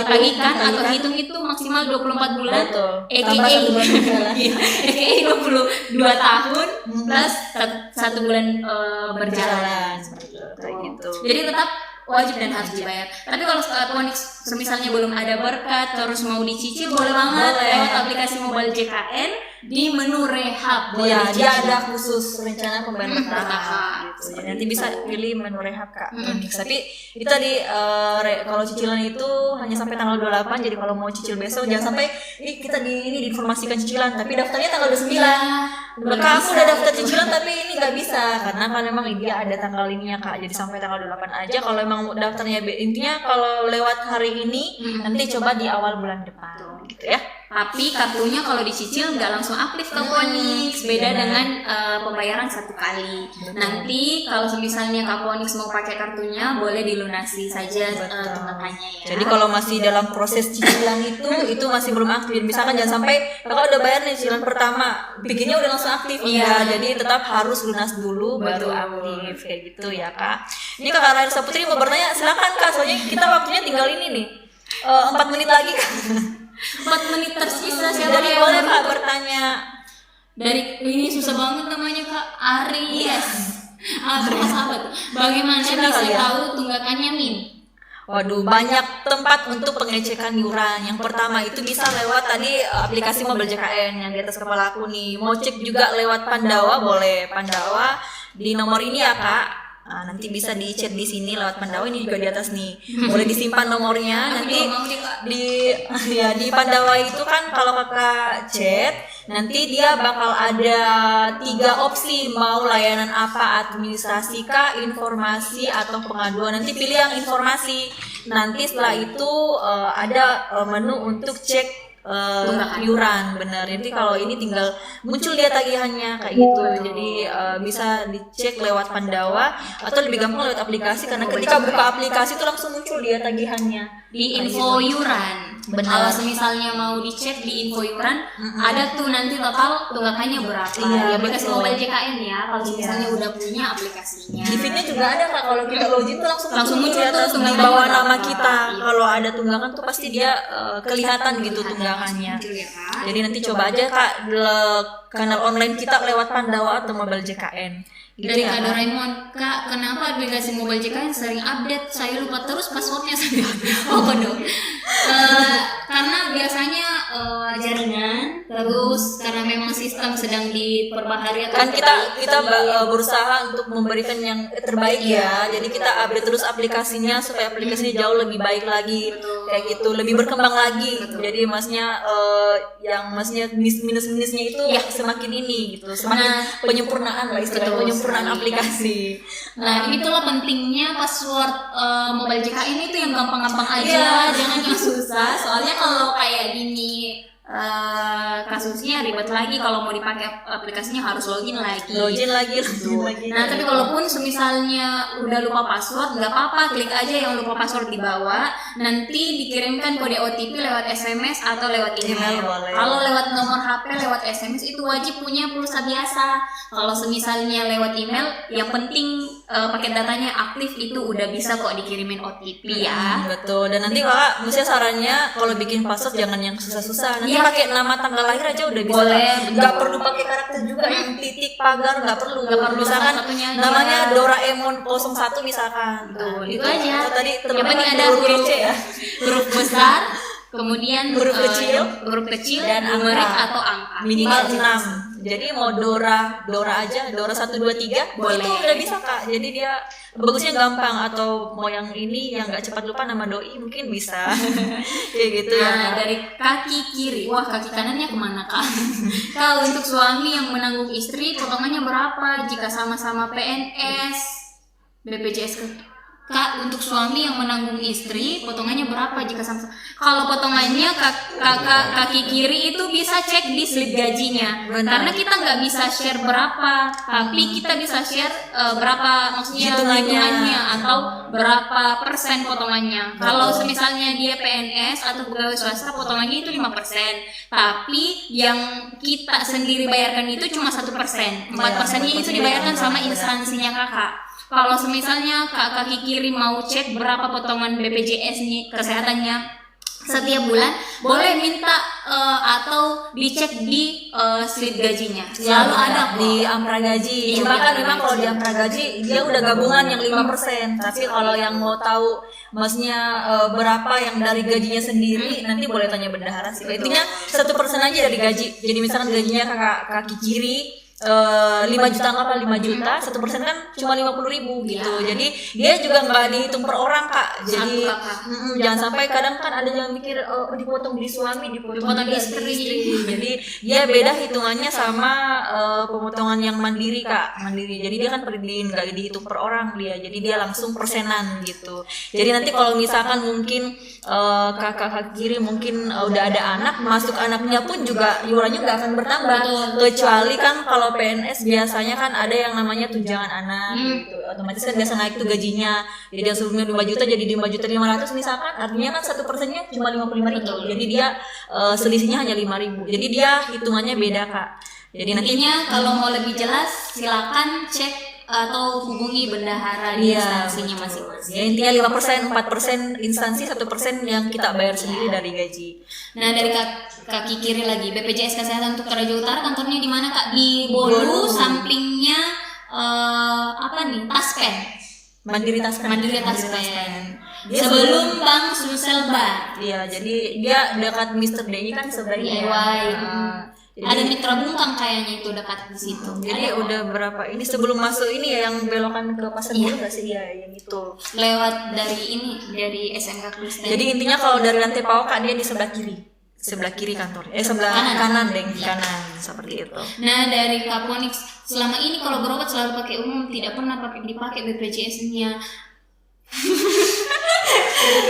tagihkan atau hitung itu maksimal 24 bulan. Betul. AKA 22 tahun plus 1 bulan berjalan. Kayak gitu. Jadi tetap wajib dan harus dibayar. Tapi kalau Kak Ponix misalnya belum ada berkat terus mau dicicil, boleh banget lewat aplikasi mobile JKN di menu rehab. Iya, dia ada khusus rencana pembayaran bertahap bertahap. gitu. Jadi nanti bisa pilih menu rehab Kak. Tapi itu tadi kalau cicilan itu hanya sampai tanggal 28. Jadi kalau mau cicil besok jangan sampai kita diinformasikan cicilan tapi daftarnya tanggal 29. Kamu udah daftar cicilan tapi ini nggak bisa karena kan memang dia ada tanggal ininya Kak. Jadi sampai tanggal 28 aja. Kalau emang daftarnya intinya kalau lewat hari ini nanti coba di awal bulan depan gitu ya. Tapi kartunya kalau dicicil nggak langsung aktif Kak Ponix, beda dengan pembayaran 1 kali. Nanti kalau misalnya Kak Ponix mau pakai kartunya boleh dilunasi saja tunggakannya ya. Jadi kalau masih dalam proses cicilan itu masih belum aktif. Misalkan jangan sampai kakak udah bayar nih cicilan pertama, bikinnya udah langsung aktif. Iya, jadi tetap harus lunas dulu baru aktif kayak gitu ya Kak. Ini Kak Raisa Putri mau bertanya, silakan Kak. Soalnya kita waktunya tinggal ini nih. 4 menit lagi Kak. 4 menit tersisa siapa Jadi yang boleh Kak bertanya. dari ini susah banget namanya Kak Aries. Aries apa tuh? Bagaimana Cina bisa kali ya? tahu tunggakannya Min? Waduh, banyak tempat untuk pengecekan iuran. Yang pertama itu bisa lewat tadi aplikasi mobile JKN yang di atas kepala aku nih. Mau cek juga lewat Pandawa boleh. Pandawa di nomor ini ya Kak. Nah, nanti bisa di chat di sini lewat Pandawa, ini juga di atas nih. Boleh disimpan nomornya. Nanti di Pandawa itu kan kalau Kakak chat, nanti dia bakal ada 3 opsi, mau layanan apa, administrasi kah, informasi atau pengaduan. Nanti pilih yang informasi. Nanti setelah itu ada menu untuk cek iuran, benar. Jadi kalau ini tinggal muncul dia tagihannya kayak gitu. Jadi bisa dicek lewat Pandawa atau lebih gampang lewat aplikasi karena ketika buka aplikasi itu langsung muncul dia tagihannya Di info iuran. Benar. Kalau misalnya mau dicek di info iuran, ada tuh nanti total tunggakannya berapa. Iya, Di aplikasi betul. mobile JKN ya. Kalau misalnya udah punya aplikasinya. Di feednya juga ada Kak, kalau kita login tuh langsung muncul di atas tuh di tunggakannya bawah berapa. nama kita. Kalau ada tunggakan tuh pasti dia kelihatan gitu tunggakannya. Muncul ya, Kak. Jadi nanti coba aja Kak kanal online kita lewat Pandawa atau mobile JKN. Gitu Dari ya, Kak Kak. Doraemon, Kak, kenapa aplikasi mobile JKN sering update? Saya lupa terus passwordnya. Oh, kode. karena biasanya jaringan, terus karena memang sistem sedang diperbaharui atau Kan kita berusaha untuk memberikan yang terbaik ya. Jadi kita update terus aplikasinya supaya aplikasinya jauh lebih baik lagi. Kayak gitu, lebih berkembang lagi. Jadi maksudnya minus-minusnya itu semakin ini gitu. Semakin penyempurnaan lah istilahnya, penyempurnaan aplikasi. Nah, itulah pentingnya password mobile JKN itu yang gampang-gampang aja, jangan yang susah. Soalnya kalau kayak gini kasusnya ribet lagi, kalau mau dipakai aplikasinya harus login lagi. Nah, tapi walaupun misalnya udah lupa password, nggak apa-apa, klik aja yang lupa password di bawah, nanti dikirimkan kode OTP lewat SMS atau lewat email. Kalau lewat nomor HP, lewat SMS itu wajib punya pulsa biasa. Kalau misalnya lewat email, yang penting paket datanya aktif, itu udah bisa kok dikirimin OTP ya. Betul. Dan nanti Kakak mesti sarannya kalau bikin password jangan yang susah-susah. Nanti pakai nama tanggal lahir aja udah bisa. Boleh, nggak perlu pakai karakter juga yang titik pagar, nggak perlu. Misalkan namanya Doraemon 01 misalkan. Tuh, itu aja. Tadi yang penting ada huruf besar, kemudian huruf kecil dan numerik atau angka. Minimal 6. Jadi mau Dora aja, Dora 1 2 3 boleh. Itu udah bisa Kak. Jadi dia bagusnya gampang, atau mau yang ini yang nggak cepat lupa nama doi mungkin bisa. Kayak gitu ya. Nah, dari kaki kiri, wah kaki kanannya kemana Kak? Kalau untuk suami yang menanggung istri, potongannya berapa jika sama-sama PNS, BPJS Kak, untuk suami yang menanggung istri, potongannya berapa jika sama-sama? Kalau potongannya kaki kiri itu bisa cek di slip gajinya. Karena kita nggak bisa share berapa, tapi kita bisa share berapa, maksudnya hitungannya atau berapa persen potongannya. Kalau misalnya dia PNS atau pegawai swasta, potongannya itu 5%. Tapi yang kita sendiri bayarkan itu cuma 1%. 4%-nya itu dibayarkan sama instansinya kakak. Kalau misalnya kaki kiri mau cek berapa potongan BPJS kesehatannya setiap bulan, boleh minta atau dicek di slip gajinya. Selalu ada di Amra Gaji. Bahkan memang kalau di Amra Gaji dia udah gabungan yang 5%. Tapi kalau yang mau tahu maksudnya berapa yang dari gajinya sendiri, nanti boleh tanya bendahara sih. Intinya 1% aja dari gaji. Jadi misalkan gajinya kaki kiri 5 juta, apa 5 juta, 1% kan cuma 50.000 gitu. Jadi dia juga nggak dihitung per orang Kak. Jadi jangan sampai kadang kan ada yang mikir dipotong di suami, dipotong di istri. Jadi dia beda hitungannya sama pemotongan yang mandiri Kak. Mandiri. Jadi dia kan nggak dihitung per orang dia. Jadi dia langsung persenan gitu. Jadi nanti kalau misalkan mungkin kakak kiri mungkin udah ada anak, masuk anaknya pun juga iurannya nggak akan bertambah. Kecuali kan kalau PNS biasanya kan ada yang namanya tunjangan anak gitu. Otomatis kan biasa naik tuh gajinya. Jadi yang sebelumnya 5 juta jadi 5.500.000 misalkan, artinya kan 1%-nya cuma 55.000. Jadi dia selisihnya hanya 5.000. Jadi dia hitungannya beda Kak. Jadi nantinya kalau mau lebih jelas silakan cek atau hubungi bendahara di instansinya masing-masing. Ya intinya 5%, 4% instansi, 1% yang kita bayar sendiri dari gaji. Nah, dari kaki kiri lagi, BPJS Kesehatan untuk Toraja Utara kantornya di mana Kak? Di Bolu, sampingnya Taspen. Mandiri Taspen. Sebelum Bank Sumsel Bar. Iya, jadi dia dekat Mr. DI kan sebenarnya. Jadi, ada Mitra Bungkang kayaknya itu dekat di situ. Jadi udah berapa ini sebelum masuk ini ya yang belokan ke Pasar Baru nggak sih ya yang itu. Lewat dari SMK Kristen. Jadi intinya kalau dari lantai PAO Kak dia di sebelah kiri kantor. Sebelah kanan seperti itu. Nah, dari Kaponix selama ini kalau berobat selalu pakai umum, tidak pernah dipakai BPJS-nya.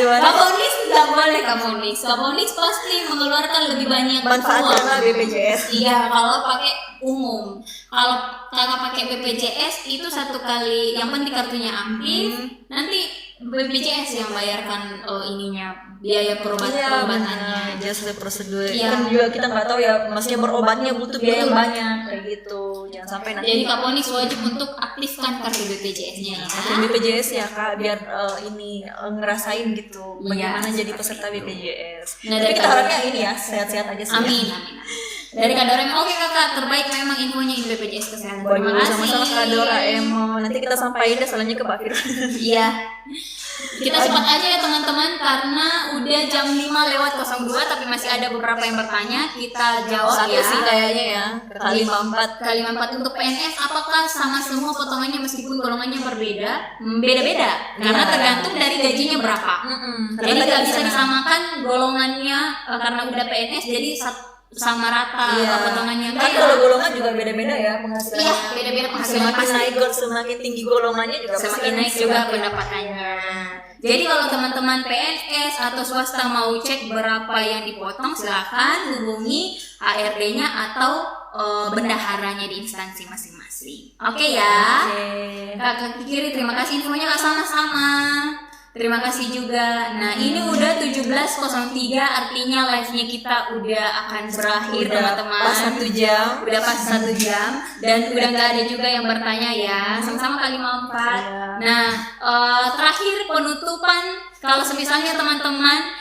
Kaponix nggak boleh Kaponix pasti mengeluarkan lebih banyak manfaatnya BPJS. Iya, kalau pakai umum. Kalau kakak pakai BPJS itu satu kali, yang penting kartunya aktif, nanti BPJS yang bayarkan biaya perobatannya. Just the prosedur. Kan juga kita nggak tahu ya, maksudnya berobatnya butuh biaya yang banyak kayak gitu. Jangan sampai nanti. Jadi Kaponix wajib untuk aktifkan kartu BPJS-nya. Kartu BPJS ya Kak, biar ngerasain gitu bagaimana jadi peserta BPJS. Nah, tapi kita harapnya ini ya sehat-sehat aja sih. Amin. Dari Kak Doraemon. Oke kakak, terbaik memang infonya di BPJS Kesehatan. Terima kasih. Sama-sama Kak Doraemon. Nanti kita sampaikan deh salahnya ke Pak Fir. Iya. Kita cepat aja ya teman-teman karena udah jam 5:02 tapi masih ada beberapa yang bertanya. Kita jawab Satu ya. sih kayaknya ya. Kali 54. Kali 4 untuk PNS apakah sama semua potongannya meskipun golongannya berbeda? Beda-beda karena tergantung dari gajinya berapa. Jadi nggak bisa disamakan golongannya karena udah PNS jadi sama rata potongannya. Kan kalau golongan juga beda-beda ya penghasilannya. Iya, beda-beda penghasilan. Semakin naik semakin tinggi golongannya juga semakin naik juga pendapatannya. Jadi kalau teman-teman PNS atau swasta mau cek berapa yang dipotong, silakan hubungi HRD-nya atau bendaharanya di instansi masing-masing. Oke ya. Kak Kiri, terima kasih infonya Kak, sama-sama. Terima kasih juga. Nah, ini udah 17:03 artinya live-nya kita udah akan berakhir teman-teman. Pas 1 jam. Udah pas 1 jam dan udah nggak ada juga yang bertanya ya. Sama-sama kali 4. Nah, terakhir penutupan kalau semisalnya teman-teman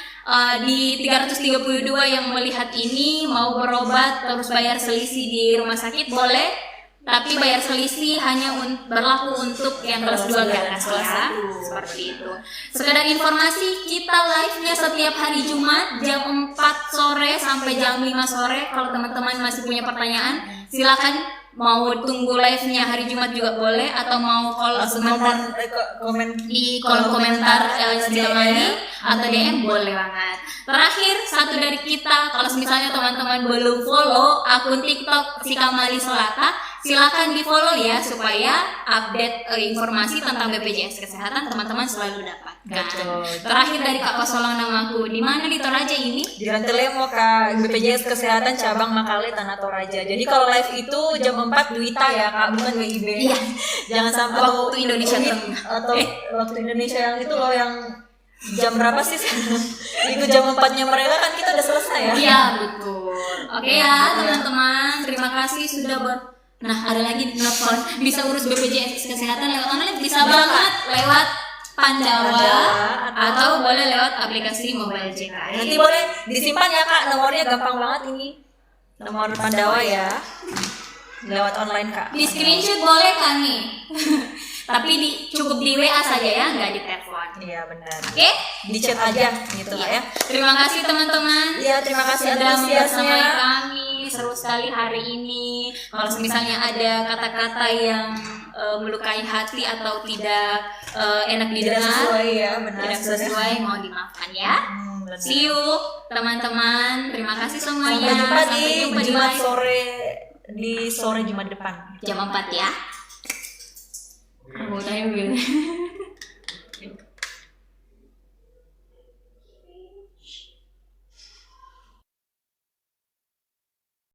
di 332 yang melihat ini mau berobat terus bayar selisih di rumah sakit boleh. Tapi bayar selisih hanya berlaku untuk yang kelas 2 ke atas ya. Seperti itu. Sekedar informasi, kita live-nya setiap hari Jumat jam 4 sore sampai jam 5 sore. Kalau teman-teman masih punya pertanyaan, silakan mau tunggu live-nya hari Jumat juga boleh atau mau call sebentar di kolom komentar Instagram lagi atau DM boleh banget. Terakhir satu dari kita, kalau misalnya teman-teman belum follow akun TikTok si Kamali Selata, silakan di follow ya supaya update informasi tentang BPJS Kesehatan teman-teman selalu dapatkan. Terakhir dari Kak Kosolong namaku, di mana di Toraja ini? Di Rantelemo Kak, BPJS Kesehatan cabang Makale Tanah Toraja. Jadi kalau live itu jam 4 Duita ya Kak, bukan WIB. Iya. Jangan sampai waktu Indonesia atau waktu Indonesia yang itu loh yang jam berapa sih? Itu jam 4-nya mereka kan kita udah selesai ya. Iya, betul. Oke ya, teman-teman, terima kasih sudah Nah, ada lagi telepon bisa urus BPJS Kesehatan lewat online, bisa banget lewat Pandawa atau boleh lewat aplikasi mobile JKI. Nanti boleh disimpan ya Kak, nomornya gampang banget ini. Nomor Pandawa ya. Lewat online Kak. Di screenshot boleh kan nih. Tapi cukup di WA saja ya, nggak di telepon. Iya benar. Oke? Di chat aja gitu Kak ya. Terima kasih teman-teman. Iya, terima kasih sudah bersama antusiasnya. kami. Seru sekali hari ini. Kalau misalnya ada kata-kata yang melukai hati atau tidak enak didengar, sesuai ya, benar. Tidak sesuai, mohon dimaafkan ya. See you teman-teman. Terima kasih semuanya. Sampai jumpa di Jumat sore di sore Jumat depan. Jam 4 ya. Aku tanya